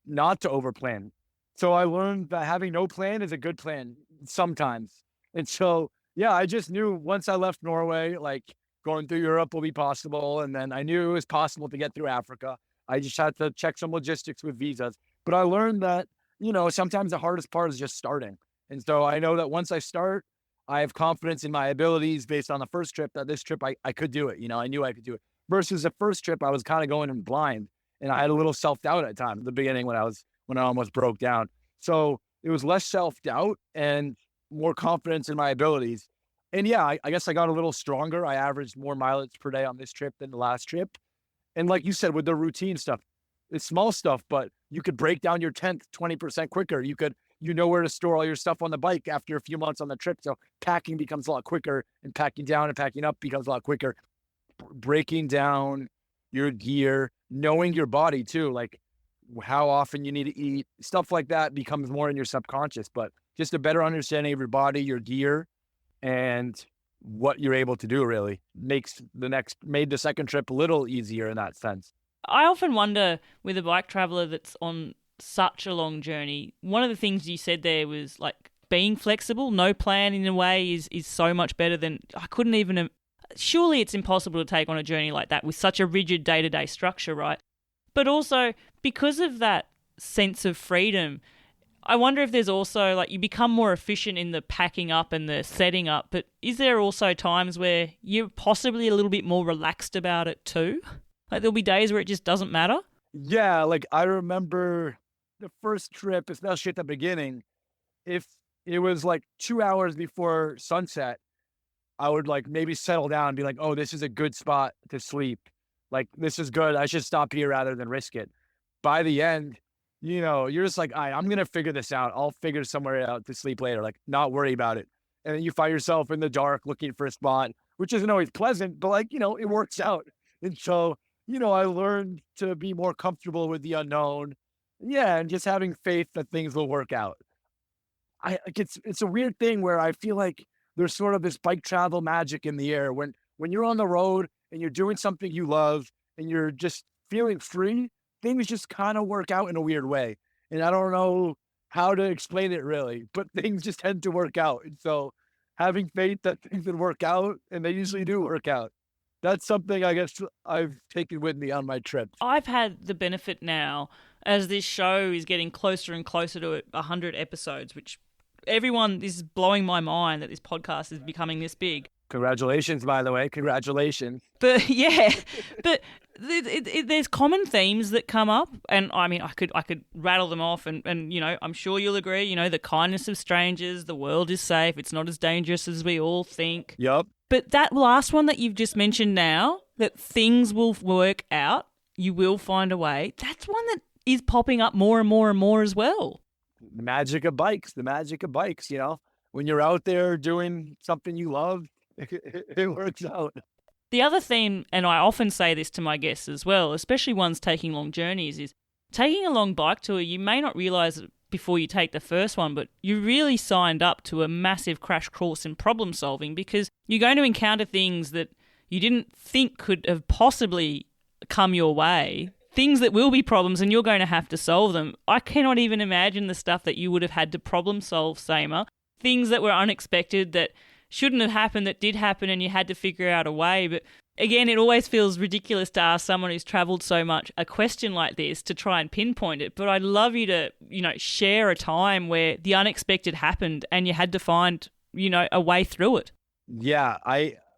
not to overplan. So I learned that having no plan is a good plan sometimes. And so, yeah, I just knew once I left Norway, like going through Europe will be possible. And then I knew it was possible to get through Africa. I just had to check some logistics with visas. But I learned that, sometimes the hardest part is just starting. And so I know that once I start, I have confidence in my abilities based on the first trip that this trip I could do it. I knew I could do it. Versus the first trip, I was kind of going in blind. And I had a little self-doubt at times at the beginning when I almost broke down. So it was less self-doubt and more confidence in my abilities. And yeah, I guess I got a little stronger. I averaged more mileage per day on this trip than the last trip. And like you said, with the routine stuff, it's small stuff, but you could break down your tent 20% quicker. You could you know where to store all your stuff on the bike after a few months on the trip. So packing becomes a lot quicker, and packing down and packing up becomes a lot quicker. Breaking down your gear, knowing your body too, like how often you need to eat, stuff like that becomes more in your subconscious. But just a better understanding of your body, your gear, and what you're able to do really made the second trip a little easier in that sense.
I often wonder with a bike traveler that's on such a long journey, one of the things you said there was like being flexible, no plan in a way is so much better than I couldn't even. Surely it's impossible to take on a journey like that with such a rigid day-to-day structure, right? But also because of that sense of freedom, I wonder if there's also like you become more efficient in the packing up and the setting up, but is there also times where you're possibly a little bit more relaxed about it too? Like there'll be days where it just doesn't matter?
Yeah, like I remember the first trip, especially at the beginning, if it was like 2 hours before sunset, I would like maybe settle down and be like, oh, this is a good spot to sleep. Like, this is good. I should stop here rather than risk it. By the end, you're just like, I'm going to figure this out. I'll figure somewhere out to sleep later, like not worry about it. And then you find yourself in the dark looking for a spot, which isn't always pleasant, but like, it works out. And so, I learned to be more comfortable with the unknown. Yeah. And just having faith that things will work out. It's a weird thing where I feel like there's sort of this bike travel magic in the air when you're on the road and you're doing something you love and you're just feeling free, things just kind of work out in a weird way. And I don't know how to explain it really, but things just tend to work out. And so having faith that things would work out, and they usually do work out. That's something I guess I've taken with me on my trips.
I've had the benefit now as this show is getting closer and closer to 100 episodes, which everyone this is blowing my mind that this podcast is becoming this big.
Congratulations, by the way. Congratulations.
But yeah, but there's common themes that come up, and I mean, I could rattle them off, and I'm sure you'll agree. The kindness of strangers, the world is safe, it's not as dangerous as we all think.
Yep.
But that last one that you've just mentioned now, that things will work out, you will find a way. That's one that is popping up more and more and more as well.
The magic of bikes. When you're out there doing something you love, it works out.
The other theme, and I often say this to my guests as well, especially ones taking long journeys, is taking a long bike tour, you may not realise it before you take the first one, but you really signed up to a massive crash course in problem solving because you're going to encounter things that you didn't think could have possibly come your way, things that will be problems and you're going to have to solve them. I cannot even imagine the stuff that you would have had to problem solve, Samer, things that were unexpected that shouldn't have happened that did happen and you had to figure out a way. But again, it always feels ridiculous to ask someone who's travelled so much a question like this to try and pinpoint it. But I'd love you to, share a time where the unexpected happened and you had to find, a way through it.
Yeah,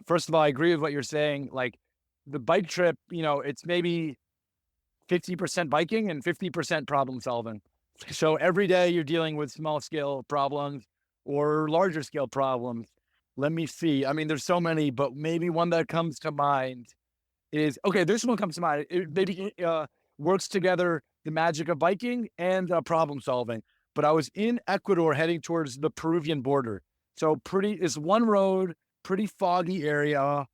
first of all, I agree with what you're saying. Like the bike trip, it's maybe 50% biking and 50% problem solving. So every day you're dealing with small scale problems or larger scale problems. Let me see. I mean, there's so many, but maybe one that comes to mind is, okay, this one comes to mind. It maybe works together the magic of biking and problem solving. But I was in Ecuador heading towards the Peruvian border. So it's one road, pretty foggy area,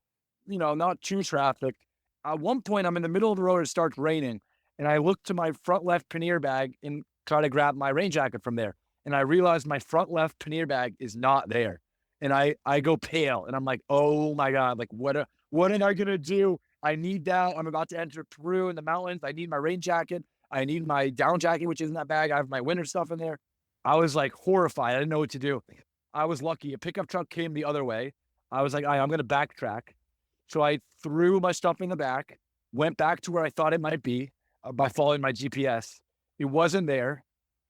not too trafficked. At one point, I'm in the middle of the road, it starts raining. And I look to my front left pannier bag and try to grab my rain jacket from there. And I realize my front left pannier bag is not there. And I go pale and I'm like, oh my God, like what am I going to do? I need that. I'm about to enter Peru in the mountains. I need my rain jacket. I need my down jacket, which is in that bag. I have my winter stuff in there. I was like horrified. I didn't know what to do. I was lucky. A pickup truck came the other way. I was like, I'm going to backtrack. So I threw my stuff in the back, went back to where I thought it might be by following my GPS. It wasn't there.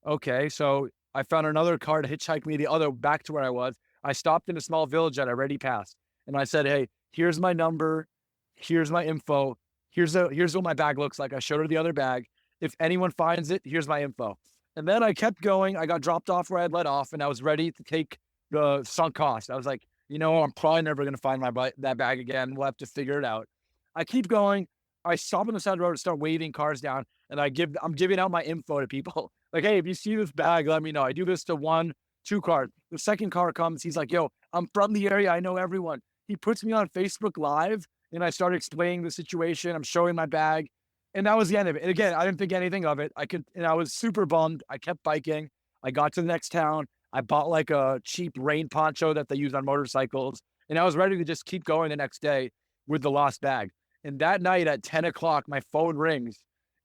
Okay. So I found another car to hitchhike me back to where I was. I stopped in a small village that I already passed. And I said, hey, here's my number. Here's my info. Here's what my bag looks like. I showed her the other bag. If anyone finds it, here's my info. And then I kept going. I got dropped off where I had let off and I was ready to take the sunk cost. I was like, I'm probably never going to find that bag again. We'll have to figure it out. I keep going. I stop on the side of the road and start waving cars down, and I'm giving out my info to people. Like, hey, if you see this bag, let me know. I do this to one, two cars. The second car comes, he's like, yo, I'm from the area. I know everyone. He puts me on Facebook Live, and I start explaining the situation. I'm showing my bag. And that was the end of it. And again, I didn't think anything of it. And I was super bummed. I kept biking. I got to the next town. I bought like a cheap rain poncho that they use on motorcycles. And I was ready to just keep going the next day with the lost bag. And that night at 10 o'clock, my phone rings.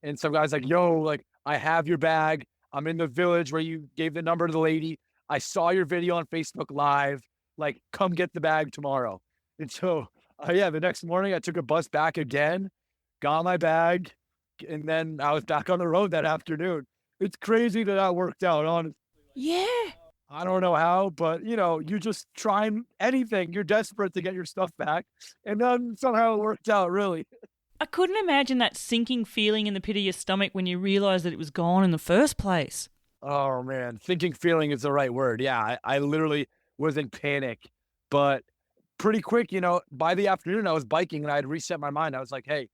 And some guy's like, yo, like, I have your bag. I'm in the village where you gave the number to the lady. I saw your video on Facebook Live. Like, come get the bag tomorrow. And so, yeah, the next morning I took a bus back again, got my bag, and then I was back on the road that afternoon. It's crazy that that worked out, honestly.
Yeah.
I don't know how, but you just try anything. You're desperate to get your stuff back. And then somehow it worked out, really.
I couldn't imagine that sinking feeling in the pit of your stomach when you realised that it was gone in the first place.
Oh, man. Thinking feeling is the right word. Yeah, I literally was in panic. But pretty quick, by the afternoon, I was biking and I had reset my mind. I was like, hey,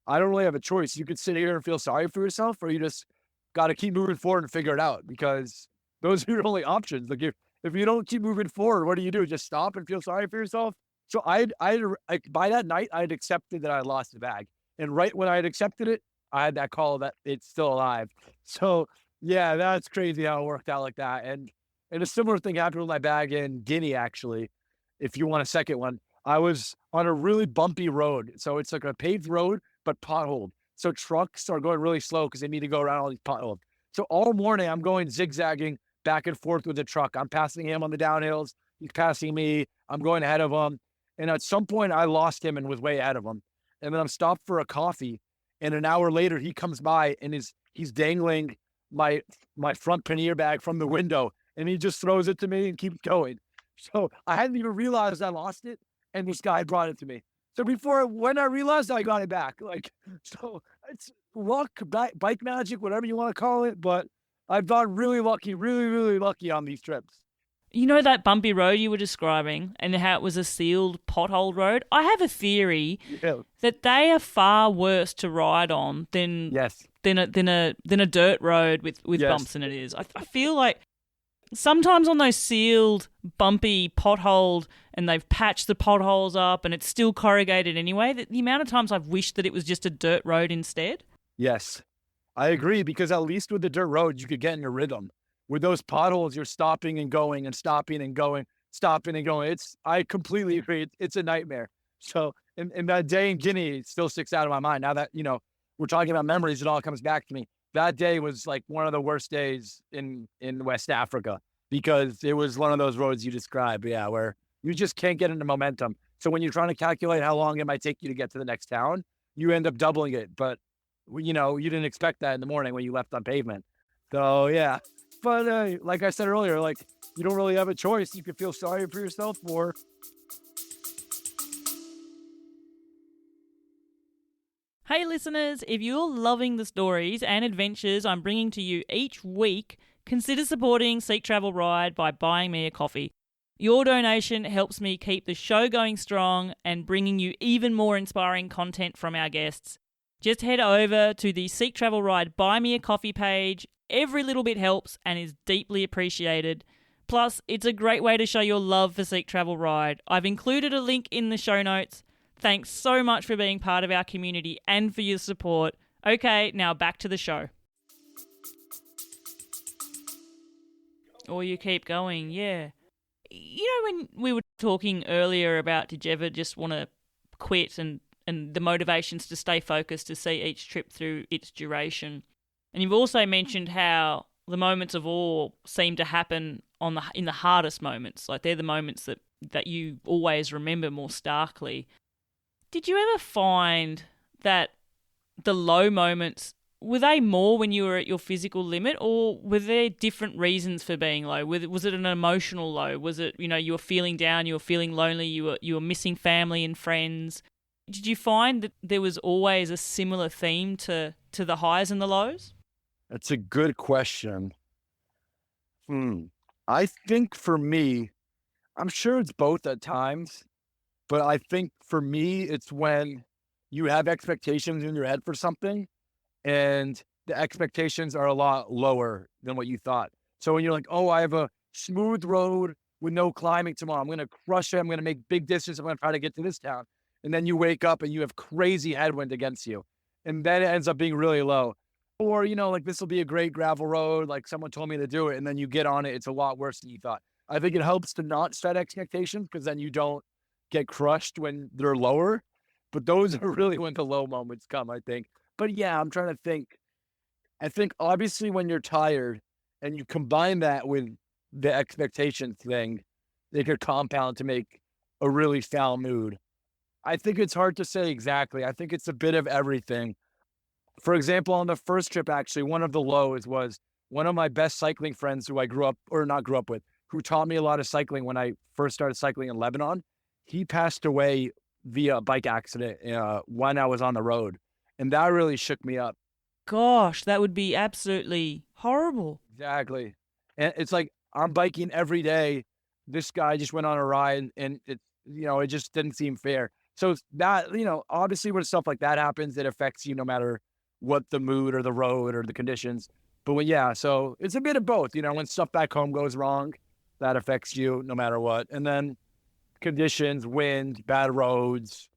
I don't really have a choice. You could sit here and feel sorry for yourself, or you just got to keep moving forward and figure it out, because those are your only options. Like, if you don't keep moving forward, what do? Just stop and feel sorry for yourself? So like, by that night, I had accepted that I lost the bag. And right when I had accepted it, I had that call that it's still alive. So yeah, that's crazy how it worked out like that. And a similar thing happened with my bag in Guinea, actually. If you want a second one, I was on a really bumpy road. So it's like a paved road, but potholed. So trucks are going really slow because they need to go around all these potholes. So all morning I'm going zigzagging back and forth with the truck. I'm passing him on the downhills. He's passing me. I'm going ahead of him. And at some point I lost him and was way ahead of him. And then I'm stopped for a coffee. And an hour later he comes by and he's dangling my front pannier bag from the window. And he just throws it to me and keeps going. So I hadn't even realized I lost it. And this guy brought it to me. So when I realized, I got it back. Like, so it's luck, bike magic, whatever you want to call it. But I've gotten really lucky, really, really lucky on these trips.
You know that bumpy road you were describing and how it was a sealed pothole road? I have a theory that they are far worse to ride on than a dirt road with bumps in it is. I feel like sometimes on those sealed, bumpy, potholed, and they've patched the potholes up and it's still corrugated anyway, the amount of times I've wished that it was just a dirt road instead.
Yes, I agree, because at least with the dirt road, you could get in a rhythm. With those potholes, you're stopping and going and stopping and going, stopping and going. I completely agree. It's a nightmare. So, and that day in Guinea still sticks out of my mind. Now that, we're talking about memories, it all comes back to me. That day was like one of the worst days in West Africa, because it was one of those roads you described, where you just can't get into momentum. So when you're trying to calculate how long it might take you to get to the next town, you end up doubling it. But, you didn't expect that in the morning when you left on pavement. So, yeah. But like I said earlier, like, you don't really have a choice. You can feel sorry for yourself or...
Hey listeners, if you're loving the stories and adventures I'm bringing to you each week, consider supporting Seek Travel Ride by buying me a coffee. Your donation helps me keep the show going strong and bringing you even more inspiring content from our guests. Just head over to the Seek Travel Ride Buy Me a Coffee page. Every little bit helps and is deeply appreciated. Plus, it's a great way to show your love for Seek Travel Ride. I've included a link in the show notes. Thanks so much for being part of our community and for your support. Okay, now back to the show. Or you keep going, yeah. When we were talking earlier about did you ever just want to quit and the motivations to stay focused to see each trip through its duration. And you've also mentioned how the moments of awe seem to happen in the hardest moments. Like they're the moments that you always remember more starkly. Did you ever find that the low moments, were they more when you were at your physical limit, or were there different reasons for being low? Was it an emotional low? Was it, you were feeling down, you were feeling lonely, you were missing family and friends? Did you find that there was always a similar theme to the highs and the lows?
That's a good question. I think for me, I'm sure it's both at times, but I think for me, it's when you have expectations in your head for something, and the expectations are a lot lower than what you thought. So when you're like, oh, I have a smooth road with no climbing tomorrow, I'm going to crush it. I'm going to make big distance. I'm going to try to get to this town. And then you wake up and you have crazy headwind against you. And then it ends up being really low. Or, like this will be a great gravel road. Like someone told me to do it. And then you get on it. It's a lot worse than you thought. I think it helps to not set expectations because then you don't get crushed when they're lower. But those are really when the low moments come, I think. But yeah, I'm trying to think. I think obviously when you're tired and you combine that with the expectation thing, they could compound to make a really foul mood. I think it's hard to say exactly. I think it's a bit of everything. For example, on the first trip, actually, one of the lows was one of my best cycling friends who I grew up, or not grew up with, who taught me a lot of cycling when I first started cycling in Lebanon. He passed away via a bike accident when I was on the road. And that really shook me up.
Gosh, that would be absolutely horrible.
Exactly. And it's like I'm biking every day. This guy just went on a ride and it just didn't seem fair. So that, obviously when stuff like that happens, it affects you no matter what the mood or the road or the conditions. But so it's a bit of both, when stuff back home goes wrong, that affects you no matter what. And then conditions, wind, bad roads,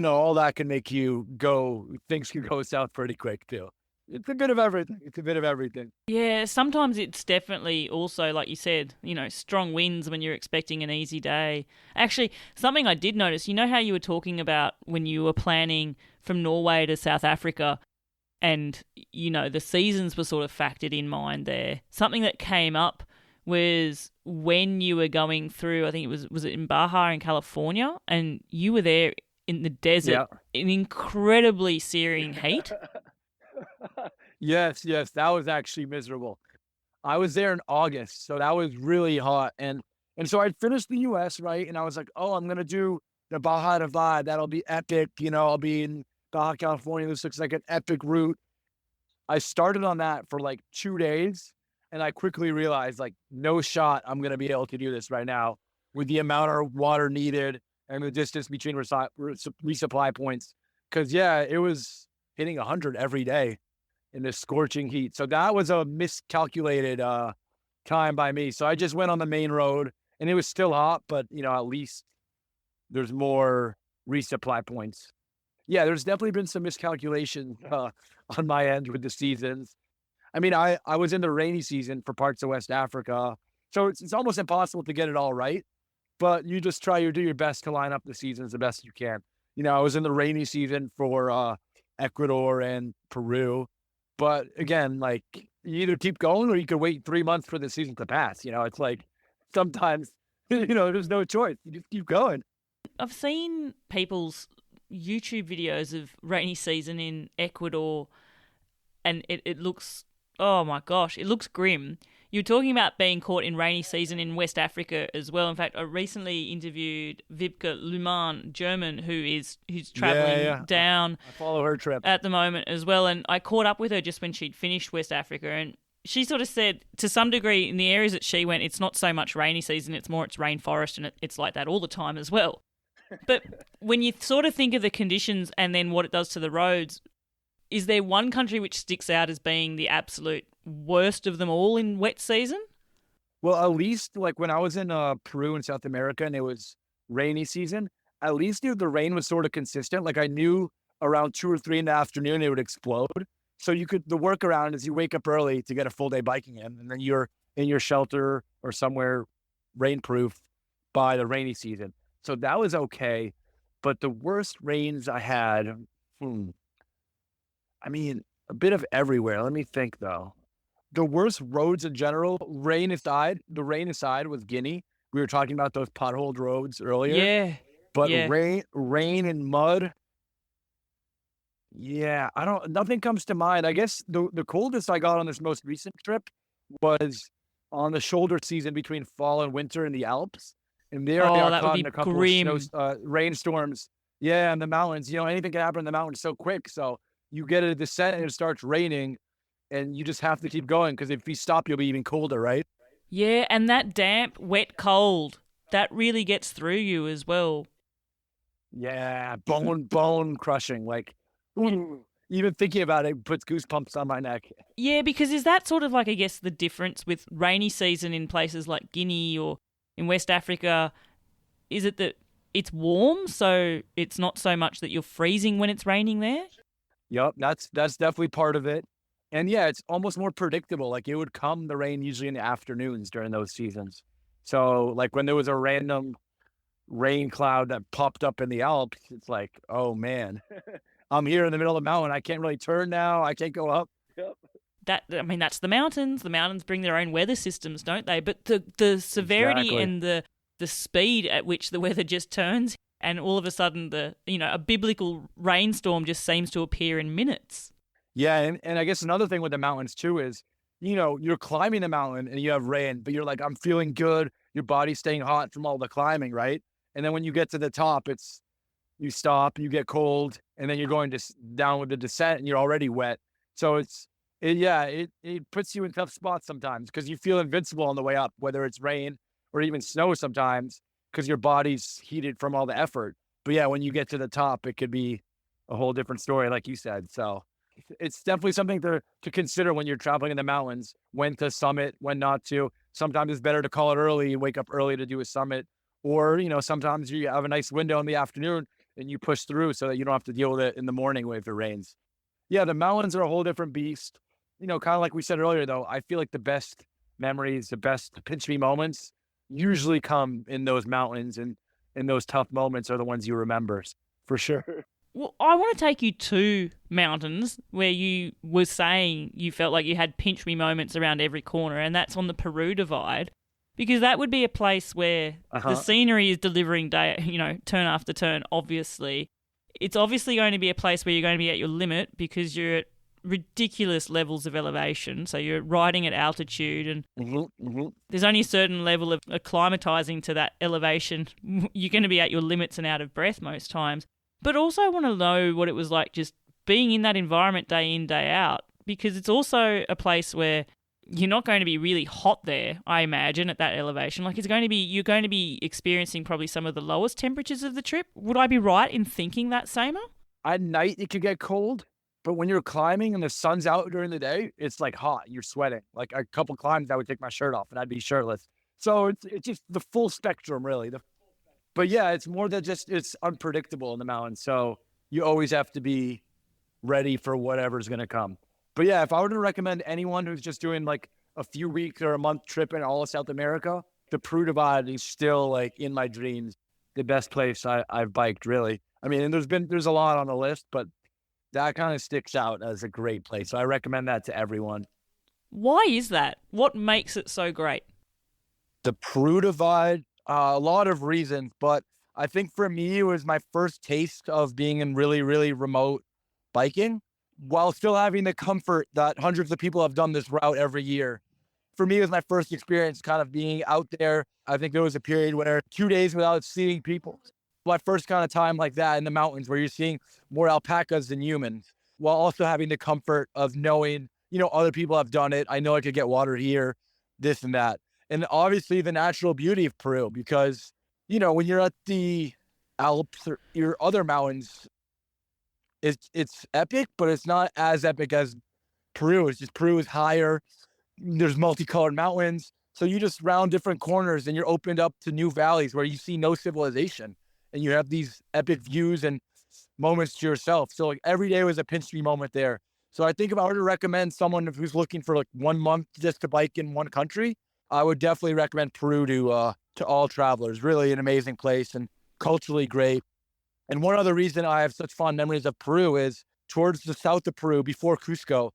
all that can make things can go south pretty quick too. It's a bit of everything.
Yeah, sometimes it's definitely also, like you said, strong winds when you're expecting an easy day. Actually, something I did notice, how you were talking about when you were planning from Norway to South Africa and, the seasons were sort of factored in mind there. Something that came up was when you were going through, I think was it in Baja in California, and you were there in the desert in incredibly searing heat.
Yes, that was actually miserable. I was there in August, so that was really hot. And so I'd finished the US, right? And I was like, oh, I'm gonna do the Baja Divide. That'll be epic. I'll be in Baja California. This looks like an epic route. I started on that for like 2 days, and I quickly realized like no shot I'm gonna be able to do this right now with the amount of water needed and the distance between resupply points. Because it was hitting 100 every day in this scorching heat. So that was a miscalculated time by me. So I just went on the main road and it was still hot, but at least there's more resupply points. Yeah, there's definitely been some miscalculation on my end with the seasons. I mean, I was in the rainy season for parts of West Africa, so it's almost impossible to get it all right, but you just do your best to line up the seasons the best you can. I was in the rainy season for Ecuador and Peru. But again, like you either keep going or you could wait 3 months for the season to pass. It's like sometimes, there's no choice. You just keep going.
I've seen people's YouTube videos of rainy season in Ecuador and it looks, oh my gosh, it looks grim. You're talking about being caught in rainy season in West Africa as well. In fact, I recently interviewed Vibke Luhmann, German, who's traveling down.
I follow her trip
at the moment as well, and I caught up with her just when she'd finished West Africa, and she sort of said, to some degree, in the areas that she went, it's not so much rainy season, it's rainforest, and it's like that all the time as well. But when you sort of think of the conditions and then what it does to the roads, is there one country which sticks out as being the absolute worst of them all in wet season?
Well, at least like when I was in Peru and South America and it was rainy season, at least the rain was sort of consistent. Like I knew around 2 or 3 in the afternoon it would explode. So the workaround is you wake up early to get a full day biking in, and then you're in your shelter or somewhere rainproof by the rainy season. So that was okay. But the worst rains I had, I mean, a bit of everywhere. Let me think though. The worst roads in general, rain aside, was Guinea. We were talking about those potholed roads earlier.
Yeah.
But rain and mud. Yeah, nothing comes to mind. I guess the coldest I got on this most recent trip was on the shoulder season between fall and winter in the Alps. And there they are caught in a couple of rainstorms. Yeah, in the mountains. Anything can happen in the mountains so quick. So you get a descent and it starts raining and you just have to keep going because if you stop, you'll be even colder, right?
Yeah, and that damp, wet cold, that really gets through you as well.
Yeah, bone crushing. Like, ooh, even thinking about it puts goosebumps on my neck.
Yeah, because is that sort of like, I guess, the difference with rainy season in places like Guinea or in West Africa? Is it that it's warm, so it's not so much that you're freezing when it's raining there?
Yep, that's definitely part of it. And yeah, it's almost more predictable. Like it would come the rain usually in the afternoons during those seasons. So like when there was a random rain cloud that popped up in the Alps, it's like, oh man, I'm here in the middle of the mountain. I can't really turn now. I can't go up. Yep.
That's the mountains. The mountains bring their own weather systems, don't they? But the severity
Exactly.
and the speed at which the weather just turns, and all of a sudden a biblical rainstorm just seems to appear in minutes.
Yeah, and I guess another thing with the mountains too is, you're climbing the mountain and you have rain, but you're like, I'm feeling good. Your body's staying hot from all the climbing, right? And then when you get to the top, you stop, you get cold, and then you're going down with the descent, and you're already wet. So it puts you in tough spots sometimes because you feel invincible on the way up, whether it's rain or even snow sometimes, because your body's heated from all the effort. But yeah, when you get to the top, it could be a whole different story, like you said. So it's definitely something to consider when you're traveling in the mountains, when to summit, when not to. Sometimes it's better to call it early and wake up early to do a summit. Or, sometimes you have a nice window in the afternoon and you push through so that you don't have to deal with it in the morning if it rains. Yeah, the mountains are a whole different beast. Kind of like we said earlier, though, I feel like the best memories, the best pinch me moments usually come in those mountains, and in those tough moments are the ones you remember for sure.
Well, I want to take you to mountains where you were saying you felt like you had pinch me moments around every corner, and that's on the Peru Divide, because that would be a place where the
Uh-huh.
scenery is delivering turn after turn. Obviously, it's obviously going to be a place where you're going to be at your limit because you're at ridiculous levels of elevation. So you're riding at altitude, and
Hmm. Hmm.
there's only a certain level of acclimatizing to that elevation. You're going to be at your limits and out of breath most times. But also, I want to know what it was like just being in that environment day in, day out, because it's also a place where you're not going to be really hot there, I imagine, at that elevation. Like you're going to be experiencing probably some of the lowest temperatures of the trip. Would I be right in thinking that, Samer?
At night, it could get cold, but when you're climbing and the sun's out during the day, it's like hot. You're sweating. Like a couple climbs, I would take my shirt off and I'd be shirtless. So it's just the full spectrum, really. But yeah, it's more than just it's unpredictable in the mountains. So you always have to be ready for whatever's going to come. But yeah, if I were to recommend anyone who's just doing like a few weeks or a month trip in all of South America, the Peru Divide is still like in my dreams, the best place I've biked, really. I mean, and there's a lot on the list, but that kind of sticks out as a great place. So I recommend that to everyone.
Why is that? What makes it so great?
The Peru Divide, a lot of reasons, but I think for me, it was my first taste of being in really, really remote biking while still having the comfort that hundreds of people have done this route every year. For me, it was my first experience kind of being out there. I think there was a period where 2 days without seeing people. My first kind of time like that in the mountains where you're seeing more alpacas than humans, while also having the comfort of knowing, other people have done it. I know I could get water here, this and that. And obviously the natural beauty of Peru, because, when you're at the Alps or your other mountains, it's epic, but it's not as epic as Peru. It's just Peru is higher. There's multicolored mountains. So you just round different corners and you're opened up to new valleys where you see no civilization. And you have these epic views and moments to yourself. So like every day was a pinch me moment there. So I think if I were to recommend someone who's looking for like 1 month just to bike in one country, I would definitely recommend Peru to all travelers. Really an amazing place and culturally great. And one other reason I have such fond memories of Peru is towards the south of Peru, before Cusco,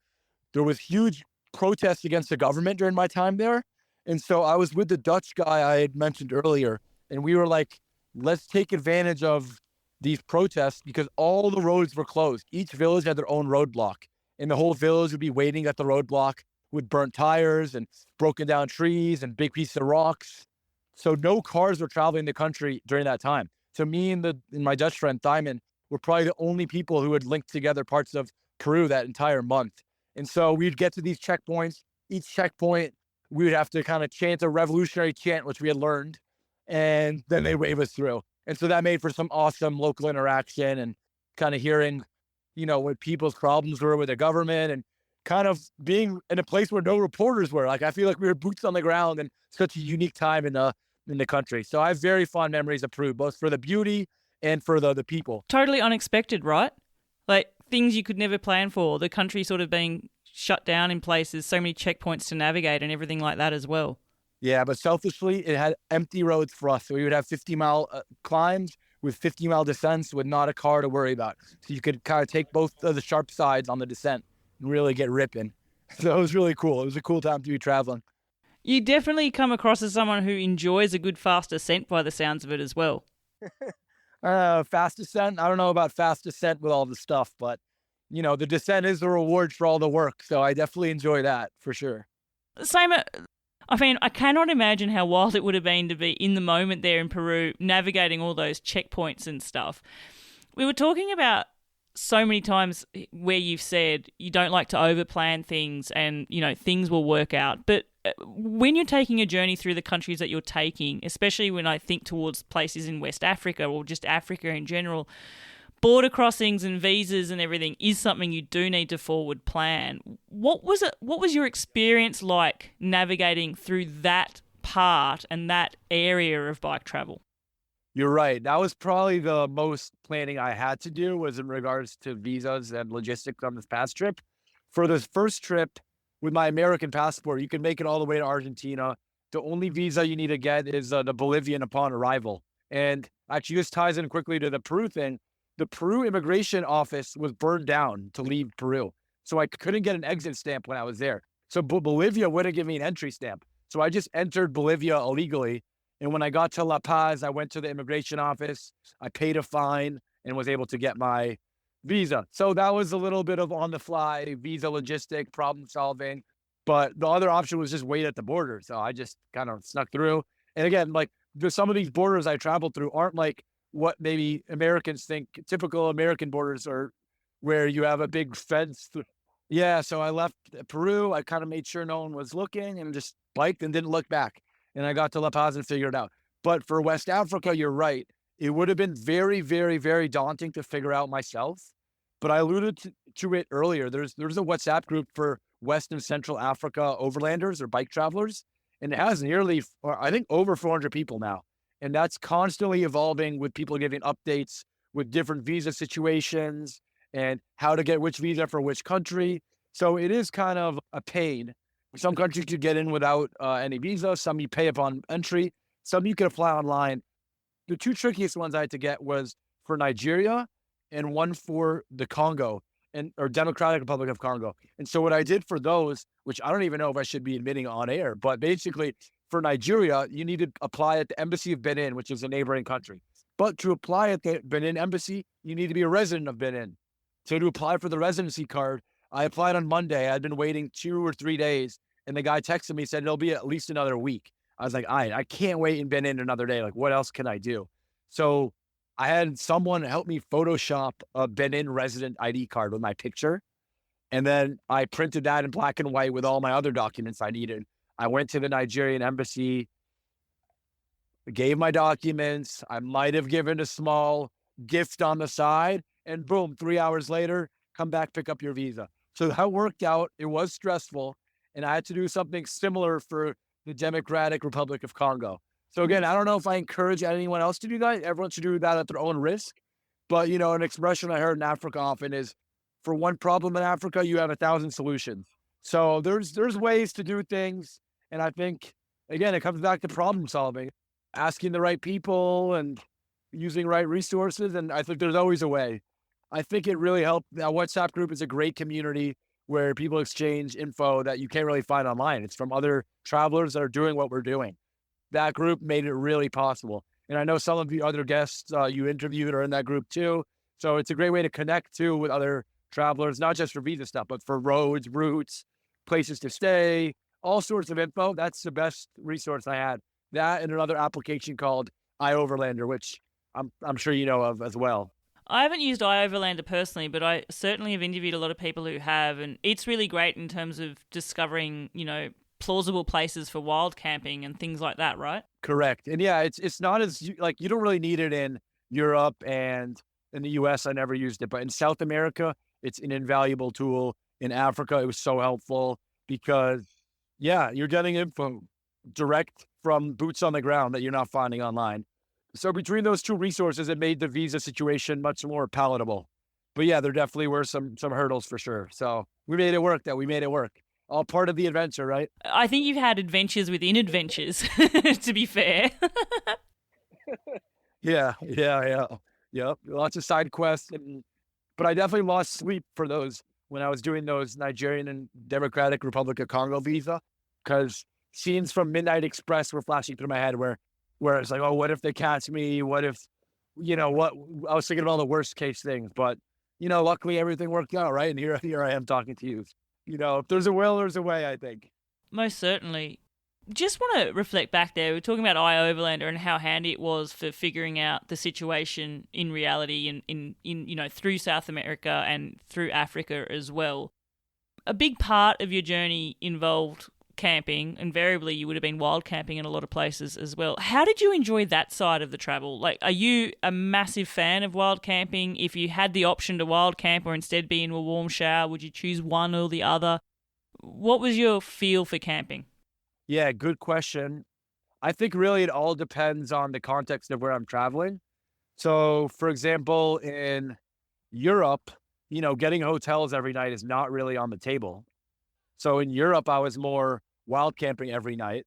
there was huge protests against the government during my time there. And so I was with the Dutch guy I had mentioned earlier, and we were like, let's take advantage of these protests because all the roads were closed. Each village had their own roadblock, and the whole village would be waiting at the roadblock with burnt tires and broken down trees and big pieces of rocks. So no cars were traveling the country during that time. So me and my Dutch friend Thyman were probably the only people who had linked together parts of Peru that entire month. And so we'd get to these checkpoints. Each checkpoint, we would have to kind of chant a revolutionary chant, which we had learned, and then they wave us through. And so that made for some awesome local interaction and kind of hearing, what people's problems were with the government and kind of being in a place where no reporters were. Like, I feel like we were boots on the ground and such a unique time in the country. So I have very fond memories of Peru, both for the beauty and for the people.
Totally unexpected, right? Like things you could never plan for, the country sort of being shut down in places, so many checkpoints to navigate and everything like that as well.
Yeah, but selfishly, it had empty roads for us. So we would have 50-mile climbs with 50-mile descents with not a car to worry about. So you could kind of take both of the sharp sides on the descent and really get ripping. So it was really cool. It was a cool time to be traveling.
You definitely come across as someone who enjoys a good fast descent by the sounds of it as well.
Fast descent. I don't know about fast descent with all the stuff, but the descent is the reward for all the work. So I definitely enjoy that for sure.
Samer, I mean, I cannot imagine how wild it would have been to be in the moment there in Peru, navigating all those checkpoints and stuff. We were talking about so many times where you've said you don't like to overplan things and, things will work out. But when you're taking a journey through the countries that you're taking, especially when I think towards places in West Africa or just Africa in general, border crossings and visas and everything is something you do need to forward plan. What was your experience like navigating through that part and that area of bike travel?
You're right. That was probably the most planning I had to do was in regards to visas and logistics on this past trip. For this first trip with my American passport, you can make it all the way to Argentina. The only visa you need to get is the Bolivian upon arrival. And actually, this ties in quickly to the Peru thing. The Peru immigration office was burned down to leave Peru. So I couldn't get an exit stamp when I was there. So Bolivia wouldn't give me an entry stamp. So I just entered Bolivia illegally. And when I got to La Paz, I went to the immigration office. I paid a fine and was able to get my visa. So that was a little bit of on-the-fly visa logistic problem solving. But the other option was just wait at the border. So I just kind of snuck through. And again, like some of these borders I traveled through aren't like what maybe Americans think typical American borders are, where you have a big fence. Yeah, so I left Peru. I kind of made sure no one was looking and just biked and didn't look back. And I got to La Paz and figured it out. But for West Africa, you're right. It would have been very, very, very daunting to figure out myself. But I alluded to it earlier. There's a WhatsApp group for West and Central Africa overlanders or bike travelers. And it has nearly, I think, over 400 people now. And that's constantly evolving with people giving updates with different visa situations and how to get which visa for which country. So it is kind of a pain. Some countries you get in without any visa. Some you pay upon entry. Some you can apply online. The two trickiest ones I had to get was for Nigeria and one for the Congo or Democratic Republic of Congo. And so what I did for those, which I don't even know if I should be admitting on air, but basically for Nigeria, you need to apply at the Embassy of Benin, which is a neighboring country. But to apply at the Benin Embassy, you need to be a resident of Benin. So to apply for the residency card, I applied on Monday. I'd been waiting 2 or 3 days, and the guy texted me, said it'll be at least another week. I was like, I can't wait in Benin another day. Like, what else can I do? So I had someone help me Photoshop a Benin resident ID card with my picture. And then I printed that in black and white with all my other documents I needed. I went to the Nigerian embassy, gave my documents. I might have given a small gift on the side, and boom, 3 hours later, come back, pick up your visa. So that worked out. It was stressful, and I had to do something similar for the Democratic Republic of Congo. So again, I don't know if I encourage anyone else to do that. Everyone should do that at their own risk. But, an expression I heard in Africa often is, for one problem in Africa, you have 1,000 solutions. So there's ways to do things. And I think, again, it comes back to problem solving, asking the right people and using right resources. And I think there's always a way. I think it really helped. That WhatsApp group is a great community where people exchange info that you can't really find online. It's from other travelers that are doing what we're doing. That group made it really possible. And I know some of the other guests you interviewed are in that group too. So it's a great way to connect too with other travelers, not just for visa stuff, but for roads, routes, places to stay, all sorts of info. That's the best resource I had. That and another application called iOverlander, which I'm sure you know of as well.
I haven't used iOverlander personally, but I certainly have interviewed a lot of people who have, and it's really great in terms of discovering, plausible places for wild camping and things like that, right?
Correct. And yeah, it's not as like you don't really need it in Europe and in the US. I never used it, but in South America, it's an invaluable tool. In Africa, it was so helpful because yeah, you're getting info direct from boots on the ground that you're not finding online. So between those two resources, it made the visa situation much more palatable. But yeah, there definitely were some hurdles for sure. So we made it work. We made it work. All part of the adventure, right?
I think you've had adventures within adventures, to be fair.
Yeah. Yep. Lots of side quests. But I definitely lost sleep for those when I was doing those Nigerian and Democratic Republic of Congo visa, because scenes from Midnight Express were flashing through my head where it's like, oh, what if they catch me? What if, what I was thinking of all the worst case things, but luckily everything worked out, right? And here I am talking to you. If there's a will, there's a way, I think.
Most certainly. Just want to reflect back there. We're talking about iOverlander and how handy it was for figuring out the situation in reality in through South America and through Africa as well. A big part of your journey involved camping. Invariably, you would have been wild camping in a lot of places as well. How did you enjoy that side of the travel? Like, are you a massive fan of wild camping? If you had the option to wild camp or instead be in a warm shower, would you choose one or the other? What was your feel for camping?
Yeah, good question. I think really it all depends on the context of where I'm traveling. So, for example, in Europe, getting hotels every night is not really on the table. So in Europe, I was more wild camping every night,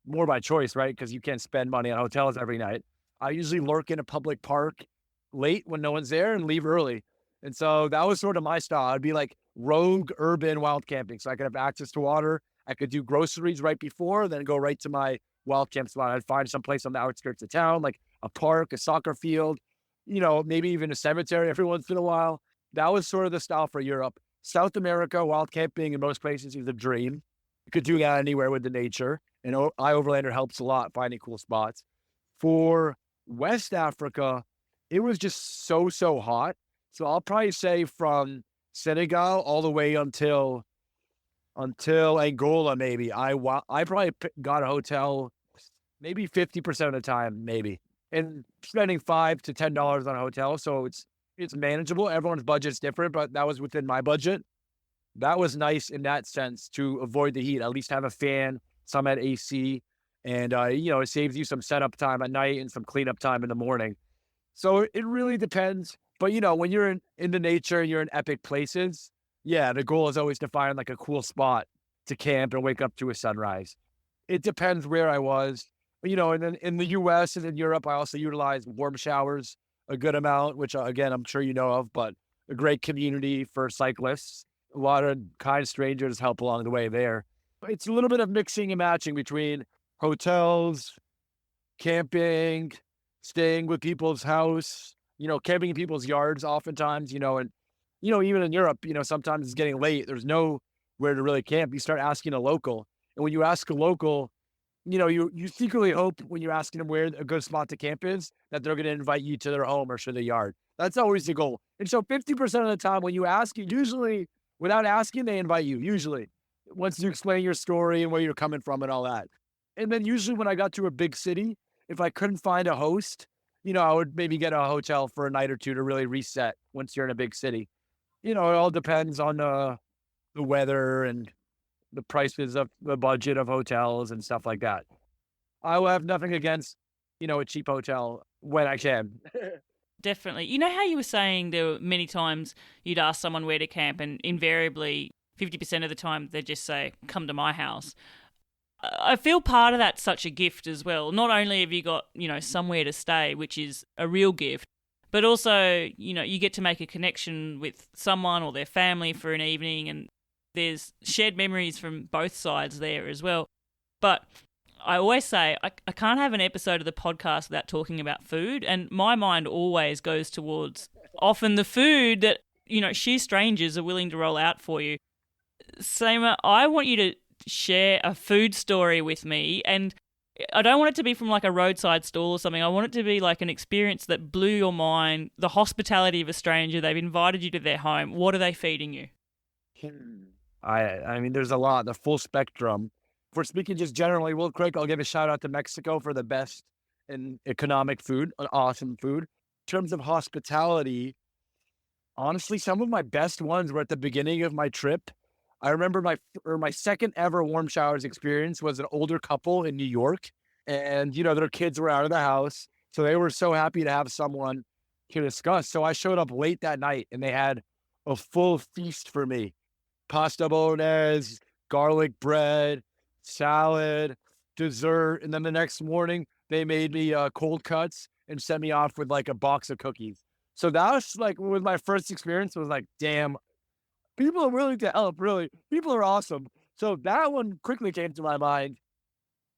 more by choice, right? Because you can't spend money on hotels every night. I usually lurk in a public park late when no one's there and leave early. And so that was sort of my style. I'd be like rogue urban wild camping. So I could have access to water. I could do groceries right before, then go right to my wild camp spot. I'd find some place on the outskirts of town, like a park, a soccer field, maybe even a cemetery every once in a while. That was sort of the style for Europe. South America, wild camping in most places is a dream. You could do that anywhere with the nature. And iOverlander helps a lot finding cool spots. For West Africa, it was just so hot. So I'll probably say from Senegal all the way until Angola, maybe. I probably got a hotel maybe 50% of the time, maybe. And spending $5 to $10 on a hotel. So it's manageable. Everyone's budget's different, but that was within my budget. That was nice in that sense to avoid the heat. At least have a fan, some had AC, and it saves you some setup time at night and some cleanup time in the morning. So it really depends. But when you're in the nature, you're in epic places. Yeah, the goal is always to find like a cool spot to camp and wake up to a sunrise. It depends where I was. And then in the US and in Europe, I also utilize warm showers a good amount, which again, I'm sure you know of, but a great community for cyclists. A lot of kind strangers help along the way there. It's a little bit of mixing and matching between hotels, camping, staying with people's house, camping in people's yards oftentimes, and even in Europe, sometimes it's getting late. There's nowhere to really camp. You start asking a local. And when you ask a local, you secretly hope when you're asking them where a good spot to camp is, that they're going to invite you to their home or to their yard. That's always the goal. And so 50% of the time when you ask, usually without asking, they invite you, usually. Once you explain your story and where you're coming from and all that. And then usually when I got to a big city, if I couldn't find a host, I would maybe get a hotel for a night or two to really reset once you're in a big city. It all depends on the weather and the prices of the budget of hotels and stuff like that. I will have nothing against, a cheap hotel when I can.
Definitely. You know how you were saying there were many times you'd ask someone where to camp and invariably 50% of the time they'd just say, come to my house. I feel part of that's such a gift as well. Not only have you got, somewhere to stay, which is a real gift, but also, you get to make a connection with someone or their family for an evening, and there's shared memories from both sides there as well. But I always say I can't have an episode of the podcast without talking about food, and my mind always goes towards often the food that, sheer strangers are willing to roll out for you. Samer, I want you to share a food story with me, and I don't want it to be from like a roadside stall or something. I want it to be like an experience that blew your mind, the hospitality of a stranger. They've invited you to their home. What are they feeding you?
I mean, there's a lot, the full spectrum. For speaking just generally, real quick, I'll give a shout out to Mexico for the best in economic food, awesome food. In terms of hospitality, honestly, some of my best ones were at the beginning of my trip. I remember my second ever warm showers experience was an older couple in New York, and their kids were out of the house, so they were so happy to have someone to discuss. So I showed up late that night, and they had a full feast for me: pasta bolognese, garlic bread, salad, dessert, and then the next morning they made me cold cuts and sent me off with like a box of cookies. So that was like with my first experience was like, damn, people are willing to help. Really, people are awesome. So that one quickly came to my mind.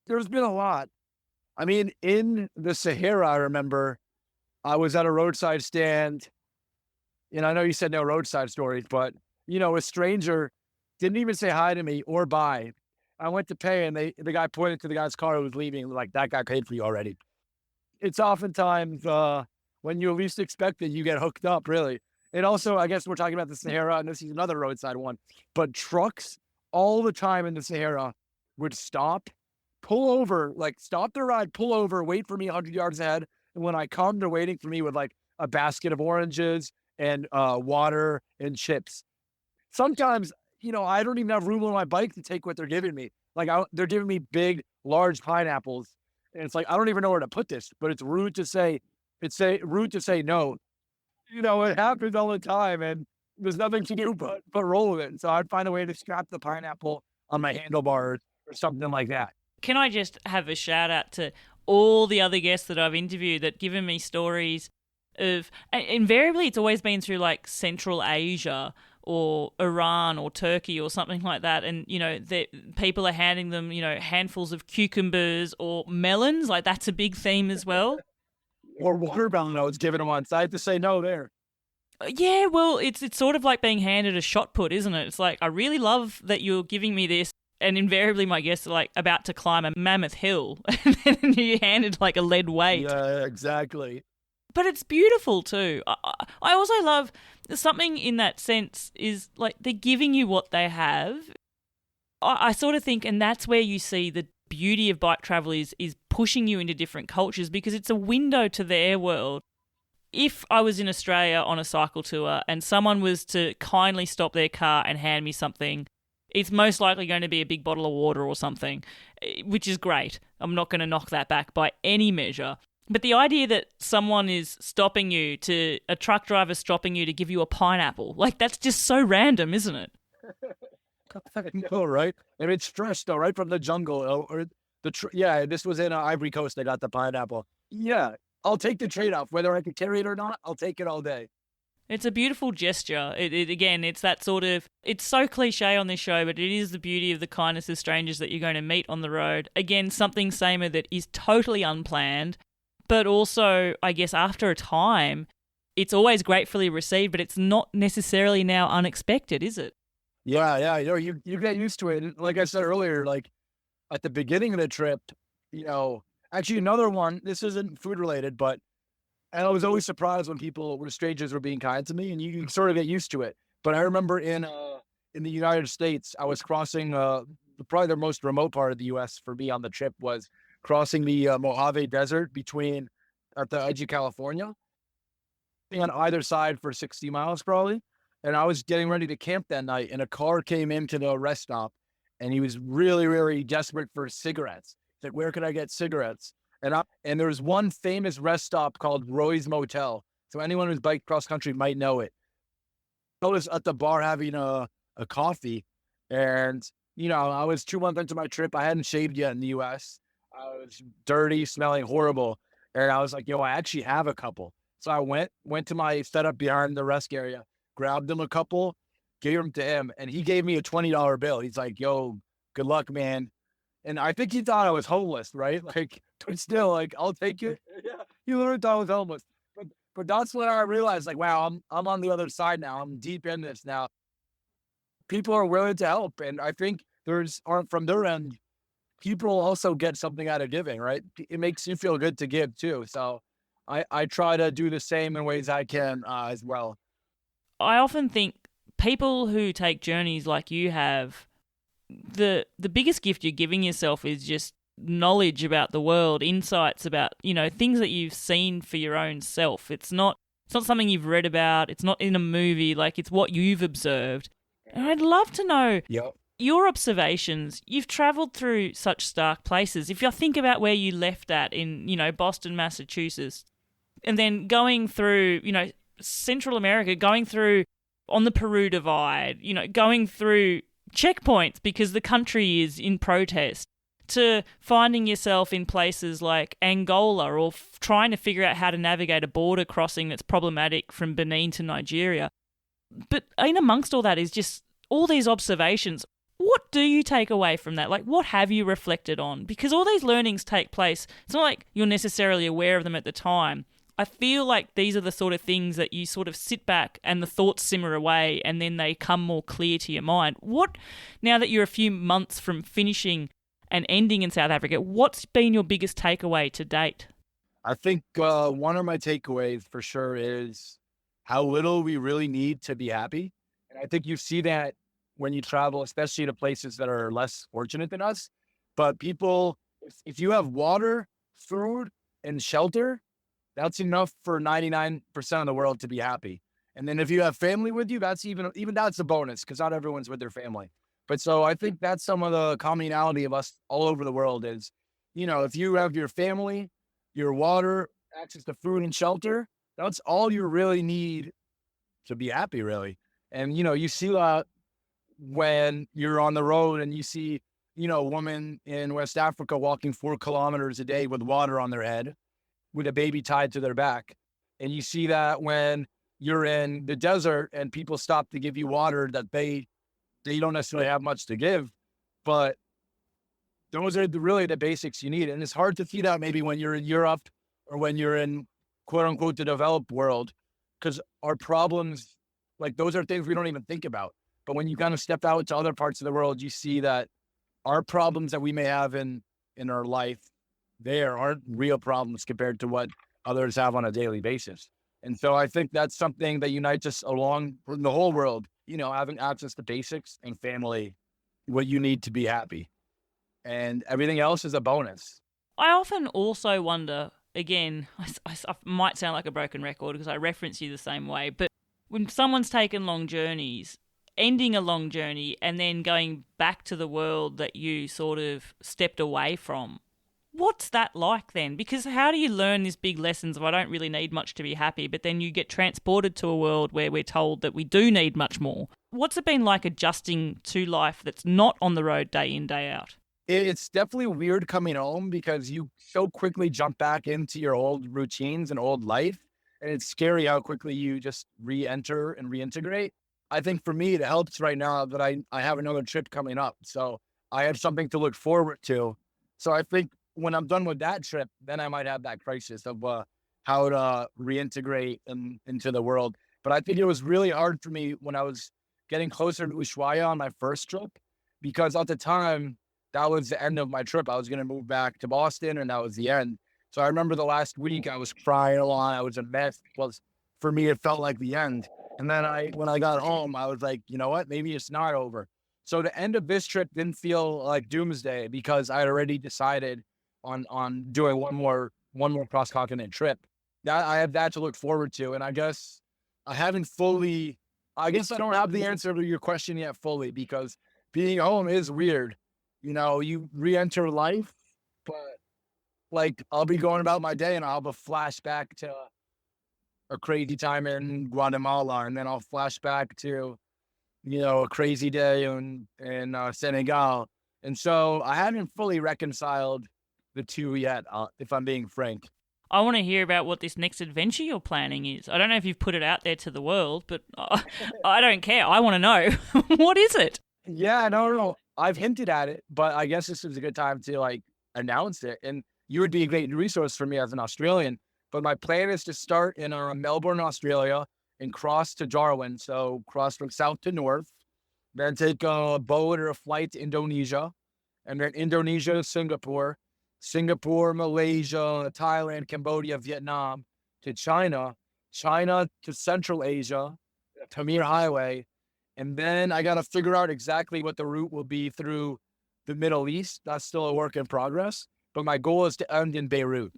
There's been a lot. I mean, in the Sahara, I remember I was at a roadside stand, and I know you said no roadside stories, but a stranger didn't even say hi to me or bye. I went to pay, and the guy pointed to the guy's car who was leaving, like, that guy paid for you already. It's oftentimes when you least expect it, you get hooked up, really. And also, I guess we're talking about the Sahara, and this is another roadside one, but trucks all the time in the Sahara would stop, pull over, like stop their ride, pull over, wait for me 100 yards ahead. And when I come, they're waiting for me with like a basket of oranges and water and chips. Sometimes, I don't even have room on my bike to take what they're giving me. Like they're giving me big, large pineapples. And it's like, I don't even know where to put this, but it's rude to say, rude to say no. It happens all the time, and there's nothing to do but roll with it. So I'd find a way to strap the pineapple on my handlebars or something like that.
Can I just have a shout out to all the other guests that I've interviewed that given me stories of, invariably it's always been through like Central Asia or Iran or Turkey or something like that. And, people are handing them, handfuls of cucumbers or melons. Like that's a big theme as well.
Or watermelon I was giving them on. So I had to say no there.
Yeah, well, it's sort of like being handed a shot put, isn't it? It's like, I really love that you're giving me this. And invariably my guests are like about to climb a mammoth hill and then you're handed like a lead weight.
Yeah, exactly.
But it's beautiful too. I also love something in that sense is like they're giving you what they have. I sort of think, and that's where you see the beauty of bike travel is pushing you into different cultures because it's a window to their world. If I was in Australia on a cycle tour and someone was to kindly stop their car and hand me something, it's most likely going to be a big bottle of water or something, which is great. I'm not going to knock that back by any measure. But the idea that someone is stopping you, a truck driver stopping you to give you a pineapple, like that's just so random, isn't it?
No, right? And it's fresh though, right from the jungle. Or this was in Ivory Coast. They got the pineapple. Yeah, I'll take the trade-off. Whether I can carry it or not, I'll take it all day.
It's a beautiful gesture. Again, it's that sort of, it's so cliche on this show, but it is the beauty of the kindness of strangers that you're going to meet on the road. Again, something Samer that is totally unplanned, but also, I guess, after a time, it's always gratefully received, but it's not necessarily now unexpected, is it?
Yeah. You get used to it. Like I said earlier, like at the beginning of the trip, actually another one, this isn't food related, but and I was always surprised when strangers were being kind to me, and you sort of get used to it. But I remember in the United States, I was crossing probably the most remote part of the U.S. for me on the trip was crossing the Mojave Desert at the edge of California, being on either side for 60 miles probably. And I was getting ready to camp that night, and a car came into the rest stop, and he was really, really desperate for cigarettes. He's like, "Where can I get cigarettes?" And there was one famous rest stop called Roy's Motel. So anyone who's biked cross country might know it. I was at the bar having a coffee, and I was 2 months into my trip. I hadn't shaved yet in the U.S. I was dirty, smelling horrible, and I was like, "Yo, I actually have a couple." So I went to my setup behind the rest area, grabbed him a couple, gave them to him, and he gave me a $20 bill. He's like, "Yo, good luck, man." And I think he thought I was homeless, right? Like, but still, like, I'll take it. Yeah, he literally thought I was homeless. But that's when I realized, like, wow, I'm on the other side now. I'm deep in this now. People are willing to help, and I think from their end, people also get something out of giving, right? It makes you feel good to give too. So I try to do the same in ways I can as well.
I often think people who take journeys like you have, the biggest gift you're giving yourself is just knowledge about the world, insights about, things that you've seen for your own self. It's not something you've read about, it's not in a movie, like it's what you've observed. And I'd love to know
Yep.
your observations. You've travelled through such stark places. If you think about where you left at in, Boston, Massachusetts, and then going through, Central America, going through on the Peru Divide, going through checkpoints because the country is in protest, to finding yourself in places like Angola or trying to figure out how to navigate a border crossing that's problematic from Benin to Nigeria. But in amongst all that is just all these observations. What do you take away from that? Like, what have you reflected on? Because all these learnings take place. It's not like you're necessarily aware of them at the time. I feel like these are the sort of things that you sort of sit back and the thoughts simmer away and then they come more clear to your mind. Now that you're a few months from finishing and ending in South Africa, what's been your biggest takeaway to date?
I think one of my takeaways for sure is how little we really need to be happy. And I think you see that when you travel, especially to places that are less fortunate than us. But people, if you have water, food, and shelter, that's enough for 99% of the world to be happy. And then if you have family with you, that's even that's a bonus because not everyone's with their family. But so I think that's some of the commonality of us all over the world is, if you have your family, your water, access to food and shelter, that's all you really need to be happy, really. And, you see that when you're on the road and you see, a woman in West Africa walking 4 kilometers a day with water on their head, with a baby tied to their back. And you see that when you're in the desert and people stop to give you water that they don't necessarily have much to give, but those are really the basics you need. And it's hard to see that maybe when you're in Europe or when you're in quote unquote the developed world, because our problems, like those are things we don't even think about. But when you kind of step out to other parts of the world, you see that our problems that we may have in our life there aren't real problems compared to what others have on a daily basis. And so I think that's something that unites us along the whole world, having access to basics and family, what you need to be happy. And everything else is a bonus.
I often also wonder, again, I might sound like a broken record because I reference you the same way, but when someone's taken long journeys, ending a long journey and then going back to the world that you sort of stepped away from, what's that like then? Because how do you learn these big lessons of I don't really need much to be happy, but then you get transported to a world where we're told that we do need much more? What's it been like adjusting to life that's not on the road day in, day out?
It's definitely weird coming home because you so quickly jump back into your old routines and old life. And it's scary how quickly you just re-enter and reintegrate. I think for me, it helps right now that I have another trip coming up. So I have something to look forward to. So I think when I'm done with that trip, then I might have that crisis of how to reintegrate into the world. But I think it was really hard for me when I was getting closer to Ushuaia on my first trip, because at the time, that was the end of my trip. I was going to move back to Boston, and that was the end. So I remember the last week I was crying a lot. I was a mess. For me, it felt like the end. And then when I got home, I was like, you know what? Maybe it's not over. So the end of this trip didn't feel like doomsday because I had already decided on doing one more cross-continent trip. That I have that to look forward to. And I guess I don't have the answer to your question yet fully, because being home is weird. You re-enter life, but like I'll be going about my day and I'll have a flashback to a crazy time in Guatemala, and then I'll flash back to, a crazy day in Senegal. And so I haven't fully reconciled the two yet, if I'm being frank.
I want to hear about what this next adventure you're planning is. I don't know if you've put it out there to the world, but I don't care. I want to know. What is it?
Yeah, no. I've hinted at it, but I guess this is a good time to announce it. And you would be a great resource for me as an Australian. But my plan is to start in Melbourne, Australia, and cross to Darwin. So cross from south to north, then take a boat or a flight to Indonesia, and then Indonesia to Singapore, Malaysia, Thailand, Cambodia, Vietnam, to China to Central Asia, Tamir Highway, And then I got to figure out exactly what the route will be through the Middle East. That's still a work in progress. But my goal is to end in Beirut.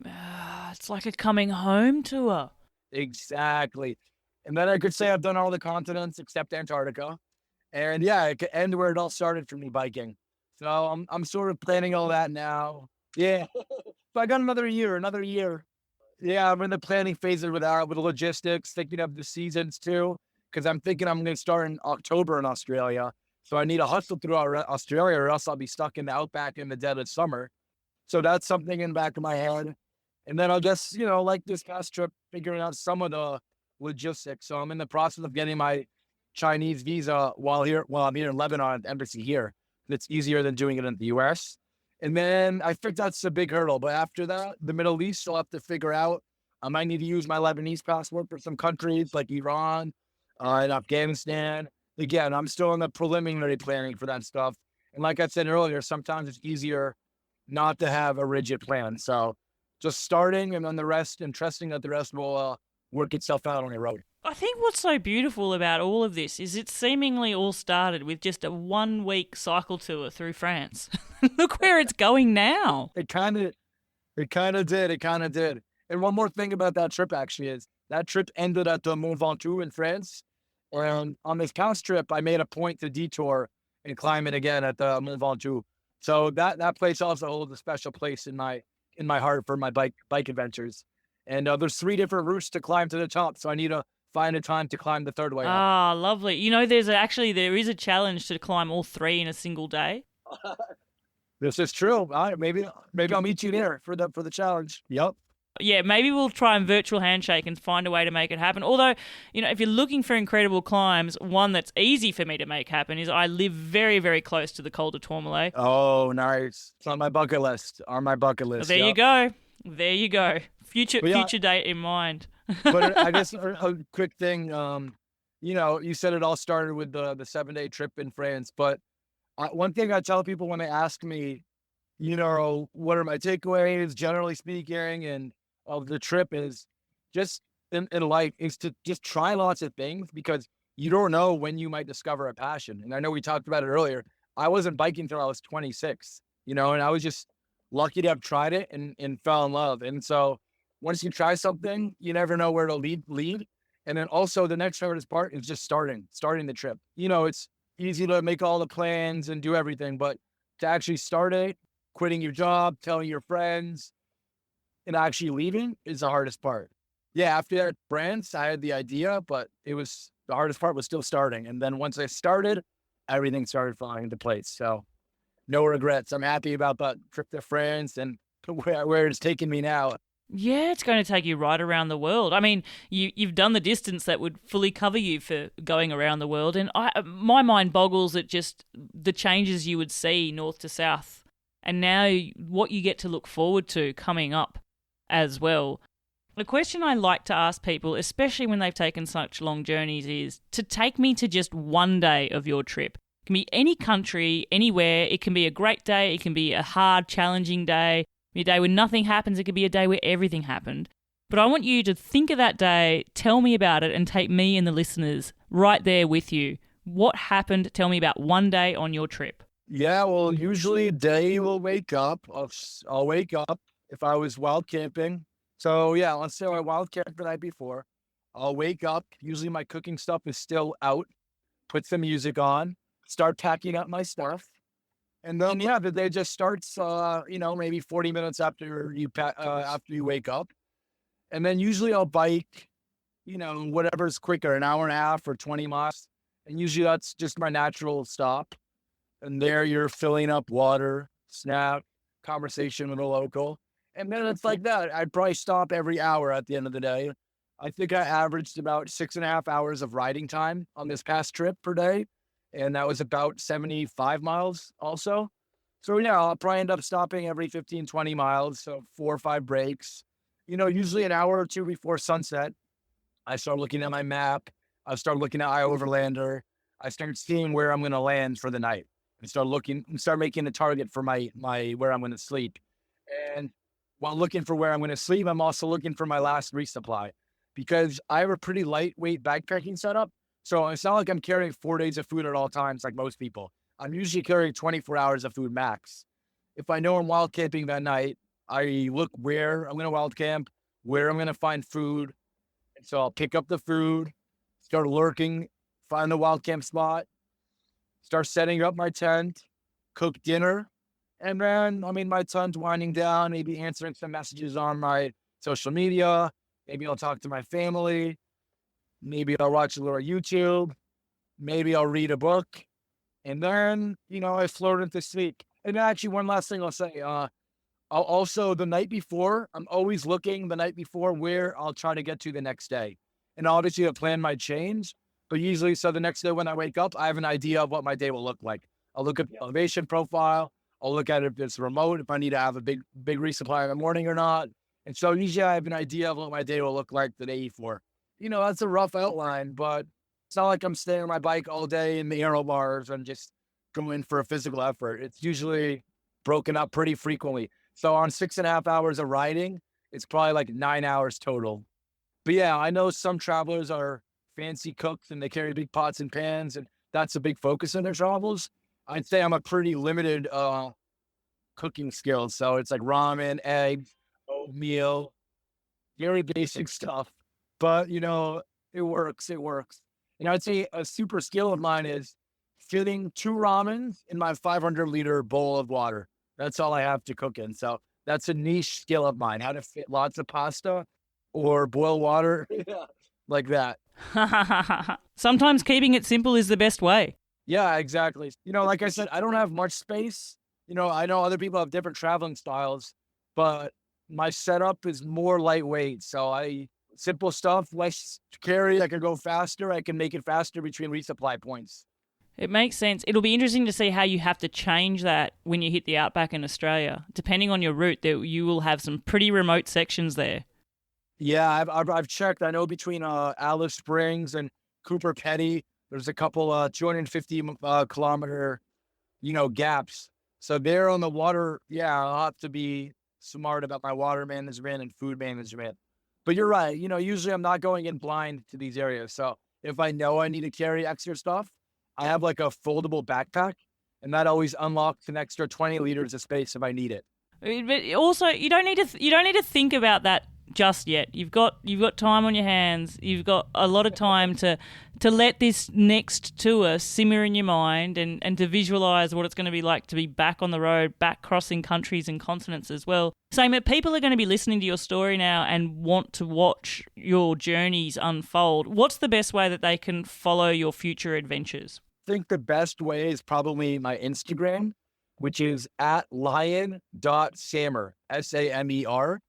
It's like a coming home tour.
Exactly. And then I could say I've done all the continents except Antarctica. And yeah, it could end where it all started for me, biking. So I'm sort of planning all that now. Yeah. So I got another year, another year. Yeah, I'm in the planning phase with the logistics, thinking of the seasons too, because I'm thinking I'm going to start in October in Australia. So I need to hustle through Australia, or else I'll be stuck in the outback in the dead of summer. So that's something in the back of my head. And then I'll just, like this past trip, figuring out some of the logistics. So I'm in the process of getting my Chinese visa while I'm here in Lebanon, at the embassy here. It's easier than doing it in the US. And then I think that's a big hurdle. But after that, the Middle East, I'll have to figure out. I might need to use my Lebanese passport for some countries like Iran and Afghanistan. Again, I'm still in the preliminary planning for that stuff. And like I said earlier, sometimes it's easier not to have a rigid plan. So just starting and then the rest, and trusting that the rest will work itself out on the road.
I think what's so beautiful about all of this is it seemingly all started with just a 1-week cycle tour through France. Look where it's going now.
It kind of did. And one more thing about that trip actually is that trip ended at the Mont Ventoux in France. And on this past trip, I made a point to detour and climb it again at the Mont Ventoux. So that place also holds a special place in my heart for my bike adventures. And there's 3 different routes to climb to the top. So I need to find a time to climb the third way up.
Ah, lovely. There is a challenge to climb all 3 in a single day.
This is true. All right, maybe I'll meet you there for the challenge. Yep.
Yeah, maybe we'll try and virtual handshake and find a way to make it happen. Although, if you're looking for incredible climbs, one that's easy for me to make happen is I live very, very close to the Col de Tourmalet.
Oh, nice. It's on my bucket list.
There you go. There you go. Future date in mind.
But I guess a quick thing, you said it all started with the 7-day trip in France. But one thing I tell people when they ask me, what are my takeaways, generally speaking, and of the trip is just in life is to just try lots of things, because you don't know when you might discover a passion. And I know we talked about it earlier. I wasn't biking until I was 26, and I was just lucky to have tried it and fell in love. And so once you try something, you never know where it'll lead. And then also the next hardest part is just starting the trip. It's easy to make all the plans and do everything, but to actually start it, quitting your job, telling your friends, and actually leaving is the hardest part. Yeah, after that France, I had the idea, but the hardest part was still starting. And then once I started, everything started falling into place. So no regrets. I'm happy about that trip to France and where it's taken me now.
Yeah, it's going to take you right around the world. I mean, you've done the distance that would fully cover you for going around the world. And my mind boggles at just the changes you would see north to south. And now what you get to look forward to coming up as well. The question I like to ask people, especially when they've taken such long journeys, is to take me to just one day of your trip. It can be any country, anywhere. It can be a great day. It can be a hard, challenging day. It can be a day where nothing happens. It could be a day where everything happened. But I want you to think of that day, tell me about it, and take me and the listeners right there with you. What happened? Tell me about one day on your trip.
Yeah, well, usually a day will wake up. I'll wake up if I was wild camping. So yeah, let's say I wild camped the night before. I'll wake up. Usually my cooking stuff is still out. Put some music on. Start packing up my stuff. And then the day just starts. Maybe 40 minutes after you wake up. And then usually I'll bike. Whatever's quicker, an hour and a half or 20 miles. And usually that's just my natural stop. And there you're filling up water, snack, conversation with a local. And then it's like that. I'd probably stop every hour at the end of the day. I think I averaged about 6.5 hours of riding time on this past trip per day. And that was about 75 miles also. So yeah, I'll probably end up stopping every 15, 20 miles. So 4 or 5 breaks. Usually an hour or two before sunset, I start looking at my map. I start looking at iOverlander. I start seeing where I'm going to land for the night. And start making a target for my where I'm going to sleep. And while looking for where I'm going to sleep, I'm also looking for my last resupply, because I have a pretty lightweight backpacking setup. So it's not like I'm carrying 4 days of food at all times like most people. I'm usually carrying 24 hours of food max. If I know I'm wild camping that night, I look where I'm going to wild camp, where I'm going to find food. And so I'll pick up the food, start lurking, find the wild camp spot, start setting up my tent, cook dinner. And then, I mean, my son's winding down, maybe answering some messages on my social media. Maybe I'll talk to my family. Maybe I'll watch a little YouTube. Maybe I'll read a book. And then, I float into sleep. And actually, one last thing I'll say, I'll also, the night before, I'm always looking the night before where I'll try to get to the next day. And obviously, the plan might change, but usually, so the next day when I wake up, I have an idea of what my day will look like. I'll look at the elevation profile. I'll look at if it's remote, if I need to have a big resupply in the morning or not. And so usually I have an idea of what my day will look like the day before. That's a rough outline, but it's not like I'm staying on my bike all day in the aero bars and just going for a physical effort. It's usually broken up pretty frequently. So on 6.5 hours of riding, it's probably like 9 hours total. But yeah, I know some travelers are fancy cooks and they carry big pots and pans, and that's a big focus of their travels. I'd say I'm a pretty limited cooking skills. So it's like ramen, eggs, oatmeal, very basic stuff. But, it works. It works. I'd say a super skill of mine is fitting 2 ramens in my 500-liter bowl of water. That's all I have to cook in. So that's a niche skill of mine, how to fit lots of pasta or boil water like that.
Sometimes keeping it simple is the best way.
Yeah, exactly. Like I said, I don't have much space. I know other people have different traveling styles, but my setup is more lightweight. So simple stuff, less to carry. I can go faster. I can make it faster between resupply points.
It makes sense. It'll be interesting to see how you have to change that when you hit the outback in Australia. Depending on your route, you will have some pretty remote sections there.
Yeah, I've checked. I know between Alice Springs and Cooper Petty, there's a couple 250 kilometer, gaps. So there on the water, yeah, I'll have to be smart about my water management and food management. But you're right. Usually I'm not going in blind to these areas. So if I know I need to carry extra stuff, I have like a foldable backpack, and that always unlocks an extra 20 liters of space if I need it.
But also, you don't need to think about that just yet. You've got time on your hands. You've got a lot of time to let this next tour simmer in your mind and to visualize what it's going to be like to be back on the road, back crossing countries and continents as well. Saying that people are going to be listening to your story now and want to watch your journeys unfold. What's the best way that they can follow your future adventures?
I think the best way is probably my Instagram, which is at lion.samer, Samer.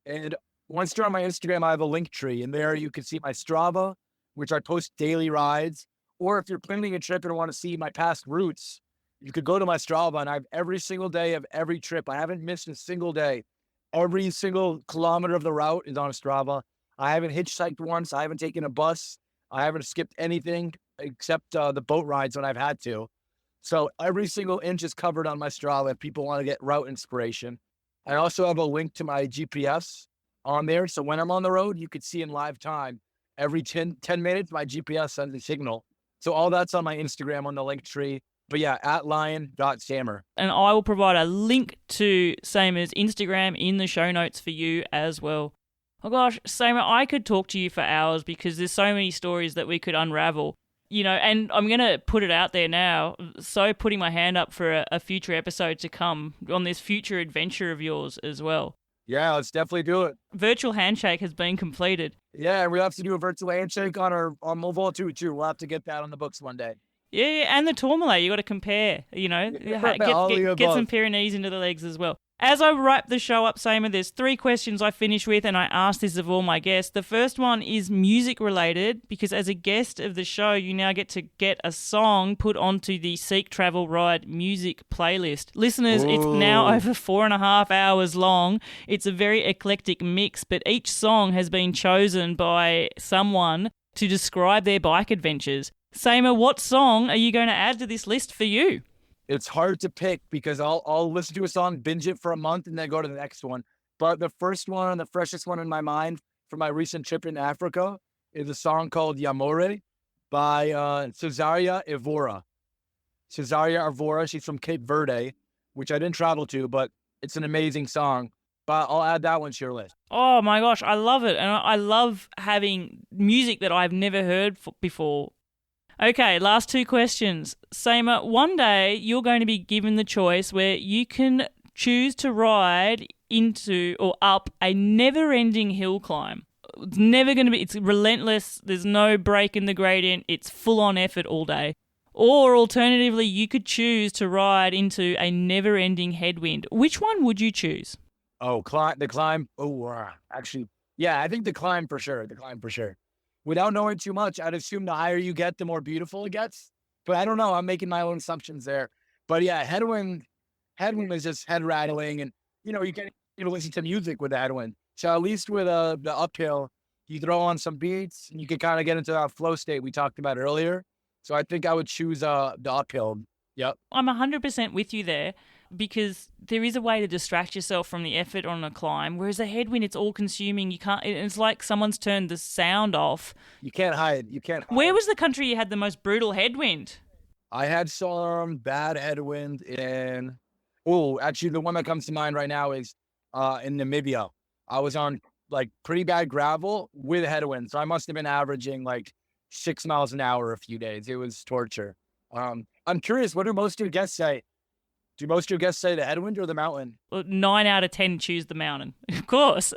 And once you're on my Instagram, I have a link tree, and there you can see my Strava, which I post daily rides. Or if you're planning a trip and want to see my past routes, you could go to my Strava, and I have every single day of every trip. I haven't missed a single day. Every single kilometer of the route is on Strava. I haven't hitchhiked once. I haven't taken a bus. I haven't skipped anything except the boat rides when I've had to. So every single inch is covered on my Strava if people want to get route inspiration. I also have a link to my GPS on there. So when I'm on the road, you could see in live time, every 10 minutes, my GPS sends a signal. So all that's on my Instagram on the link tree. But yeah, at lion.samer.
And I will provide a link to Samer's Instagram in the show notes for you as well. Oh gosh, Samer, I could talk to you for hours because there's so many stories that we could unravel. And I'm going to put it out there now. So putting my hand up for a future episode to come on this future adventure of yours as well.
Yeah, let's definitely do it.
Virtual handshake has been completed.
Yeah, we'll have to do a virtual handshake on mobile too. We'll have to get that on the books one day.
Yeah, and the Tourmalet, you got to compare, get some Pyrenees into the legs as well. As I wrap the show up, Samer, there's 3 questions I finish with, and I ask this of all my guests. The first one is music related, because as a guest of the show, you now get to get a song put onto the Seek Travel Ride music playlist. Listeners, It's now over 4.5 hours long. It's a very eclectic mix, but each song has been chosen by someone to describe their bike adventures. Samer, what song are you going to add to this list for you?
It's hard to pick because I'll listen to a song, binge it for a month, and then go to the next one. But the first one, the freshest one in my mind from my recent trip in Africa is a song called Yamore. by Cesaria Evora. Cesaria Evora. She's from Cape Verde, which I didn't travel to, but it's an amazing song. But I'll add that one to your list.
Oh my gosh, I love it. And I love having music that I've never heard before. Okay, last two questions. Samer, one day you're going to be given the choice where you can choose to ride into or up a never-ending hill climb. It's never going to be, it's relentless. There's no break in the gradient. It's full-on effort all day. Or alternatively, you could choose to ride into a never-ending headwind. Which one would you choose?
Oh, the climb. Oh, actually, yeah, I think the climb for sure. The climb for sure. Without knowing too much, I'd assume the higher you get, the more beautiful it gets. But I don't know. I'm making my own assumptions there. But yeah, headwind is just head rattling, and you can listen to music with the headwind. So at least with the uphill, you throw on some beats, and you can kind of get into that flow state we talked about earlier. So I think I would choose the uphill. Yep.
I'm 100% with you there, because there is a way to distract yourself from the effort on a climb, whereas a headwind, it's all consuming. You can't. It's like someone's turned the sound off.
You can't hide. You can't hide.
Where was the country you had the most brutal headwind?
I had some bad headwind in. Actually, the one that comes to mind right now is in Namibia. I was on like pretty bad gravel with headwind, so I must have been averaging like 6 miles an hour a few days. It was torture. I'm curious, what do most of your guests say? Do most of your guests say the headwind or the mountain?
Well, 9 out of 10 choose the mountain, of course.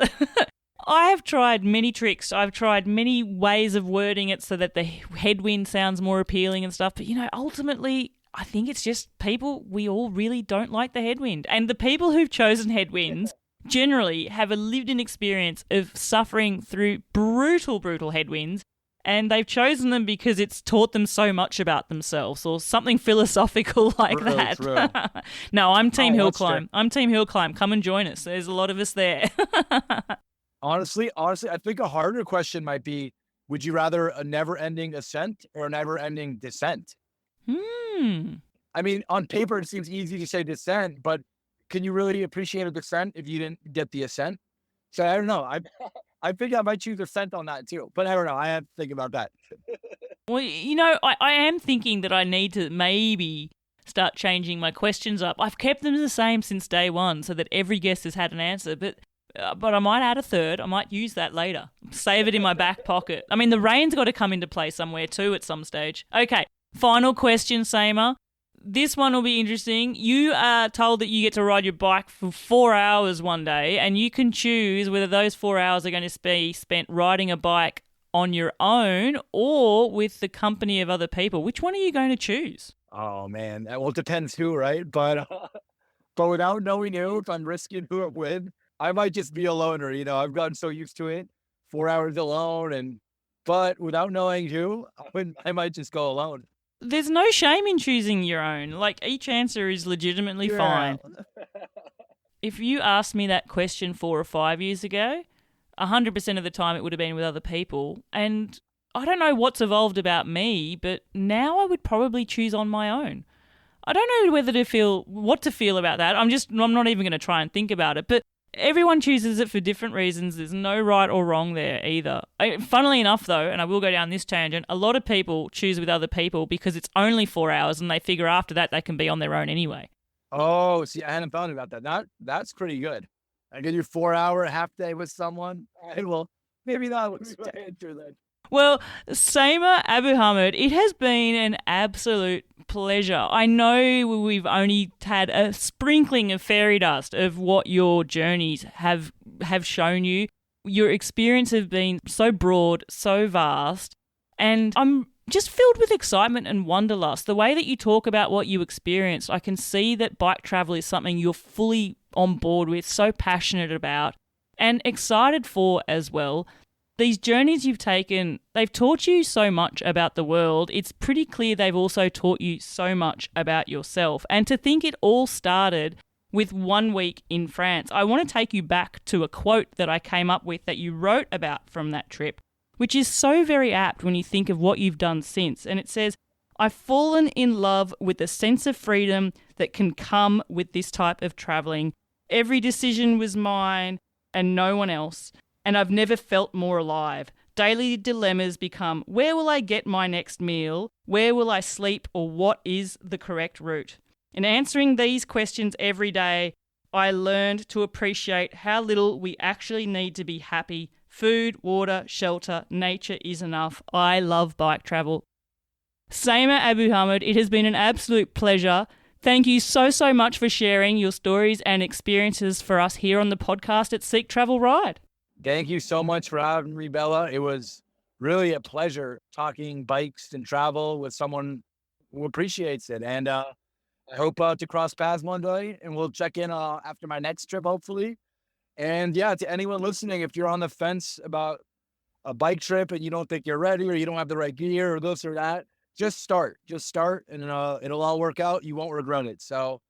I have tried many tricks. I've tried many ways of wording it so that the headwind sounds more appealing and stuff. But, ultimately, I think it's just people, we all really don't like the headwind. And the people who've chosen headwinds generally have a lived-in experience of suffering through brutal, brutal headwinds. And they've chosen them because it's taught them so much about themselves, or something philosophical like that.
True.
No, I'm Team Hill
that's
Climb.
true.
I'm Team Hill Climb. Come and join us. There's a lot of us there.
Honestly, I think a harder question might be, would you rather a never-ending ascent or a never-ending descent? I mean, on paper, it seems easy to say descent, but can you really appreciate a descent if you didn't get the ascent? So I don't know. I think I might choose ascent on that too, but I don't know. I have to think about that.
Well, I am thinking that I need to maybe start changing my questions up. I've kept them the same since day one so that every guest has had an answer, but I might add a third. I might use that later. Save it in my back pocket. I mean, the rain's got to come into play somewhere too at some stage. Okay, final question, Samer. This one will be interesting. You are told that you get to ride your bike for 4 hours one day, and you can choose whether those 4 hours are going to be spent riding a bike on your own or with the company of other people. Which one are you going to choose?
Oh man, well, it depends who, right? But without knowing who, if I'm risking who I'm with, I might just be a loner. I've gotten so used to it, 4 hours alone, but without knowing who, I might just go alone.
There's no shame in choosing your own. Like, each answer is legitimately fine. If you asked me that question 4 or 5 years ago, 100% of the time it would have been with other people. And I don't know what's evolved about me, but now I would probably choose on my own. I don't know what to feel about that. I'm not even going to try and think about it. But everyone chooses it for different reasons. There's no right or wrong there either. Funnily enough, though, and I will go down this tangent, a lot of people choose with other people because it's only 4 hours and they figure after that they can be on their own anyway.
Oh, see, I hadn't thought about that. That's pretty good. I get your 4 hour half day with someone. Well, maybe that was through that.
Well, Samer Abouhamed, it has been an absolute pleasure. I know we've only had a sprinkling of fairy dust of what your journeys have shown you. Your experience have been so broad, so vast, and I'm just filled with excitement and wanderlust. The way that you talk about what you experienced, I can see that bike travel is something you're fully on board with, so passionate about, and excited for as well. These journeys you've taken, they've taught you so much about the world. It's pretty clear they've also taught you so much about yourself. And to think it all started with 1 week in France, I want to take you back to a quote that I came up with that you wrote about from that trip, which is so very apt when you think of what you've done since. And it says, "I've fallen in love with the sense of freedom that can come with this type of traveling. Every decision was mine and no one else. And I've never felt more alive. daily dilemmas become, where will I get my next meal? Where will I sleep? Or what is the correct route? In answering these questions every day, I learned to appreciate how little we actually need to be happy. Food, water, shelter, nature is enough. I love bike travel. Samer Abouhamed, it has been an absolute pleasure. Thank you so much for sharing your stories and experiences for us here on the podcast at Seek Travel Ride.
Thank you so much for having me, Bella. It was really a pleasure talking bikes and travel with someone who appreciates it. And I hope to cross paths one day, and we'll check in after my next trip, hopefully. And yeah, to anyone listening, if you're on the fence about a bike trip and you don't think you're ready or you don't have the right gear or this or that, just start, and it'll all work out. You won't regret it. So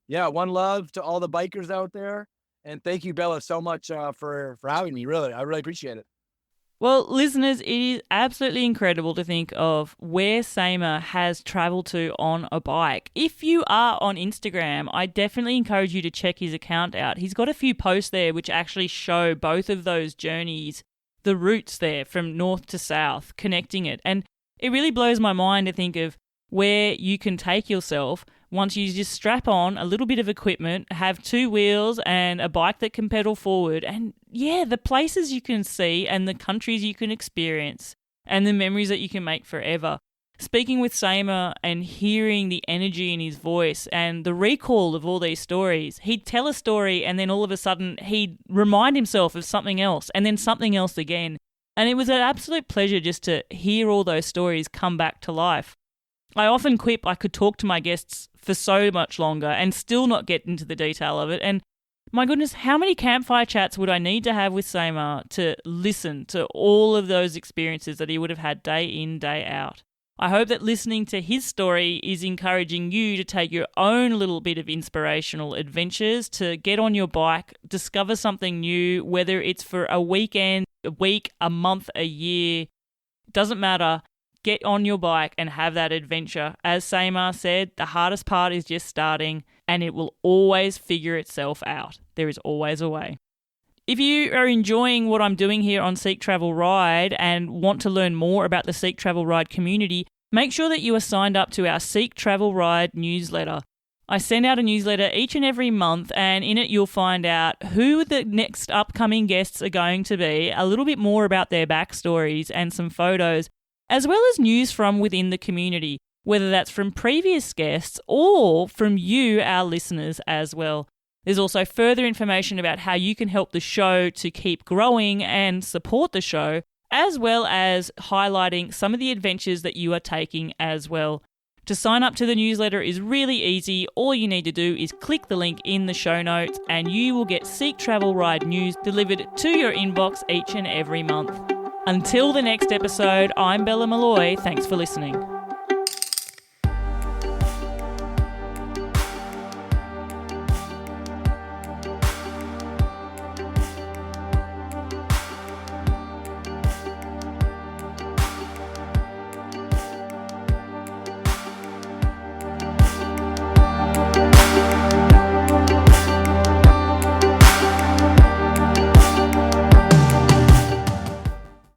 yeah, one love to all the bikers out there. And thank you, Bella, so much for having me. Really, I really appreciate it.
Well, listeners, it is absolutely incredible to think of where Samer has travelled to on a bike. If you are on Instagram, I definitely encourage you to check his account out. He's got a few posts there which actually show both of those journeys, the routes there from north to south, connecting it. And it really blows my mind to think of where you can take yourself once you just strap on a little bit of equipment, have two wheels and a bike that can pedal forward. And yeah, the places you can see and the countries you can experience and the memories that you can make forever. Speaking with Samer and hearing the energy in his voice and the recall of all these stories, he'd tell a story and then all of a sudden he'd remind himself of something else and then something else again. And it was an absolute pleasure just to hear all those stories come back to life. I often quip I could talk to my guests for so much longer and still not get into the detail of it. And my goodness, how many campfire chats would I need to have with Samer to listen to all of those experiences that he would have had day in, day out? I hope that listening to his story is encouraging you to take your own little bit of inspirational adventures, to get on your bike, discover something new, whether it's for a weekend, a week, a month, a year, doesn't matter. Get on your bike and have that adventure. As Samer said, the hardest part is just starting, and it will always figure itself out. There is always a way. If you are enjoying what I'm doing here on Seek Travel Ride and want to learn more about the Seek Travel Ride community, make sure that you are signed up to our Seek Travel Ride newsletter. I send out a newsletter each and every month, and in it you'll find out who the next upcoming guests are going to be, a little bit more about their backstories and some photos, as well as news from within the community, whether that's from previous guests or from you, our listeners, as well. There's also further information about how you can help the show to keep growing and support the show, as well as highlighting some of the adventures that you are taking as well. To sign up to the newsletter is really easy. All you need to do is click the link in the show notes and you will get Seek Travel Ride news delivered to your inbox each and every month. Until the next episode, I'm Bella Malloy. Thanks for listening.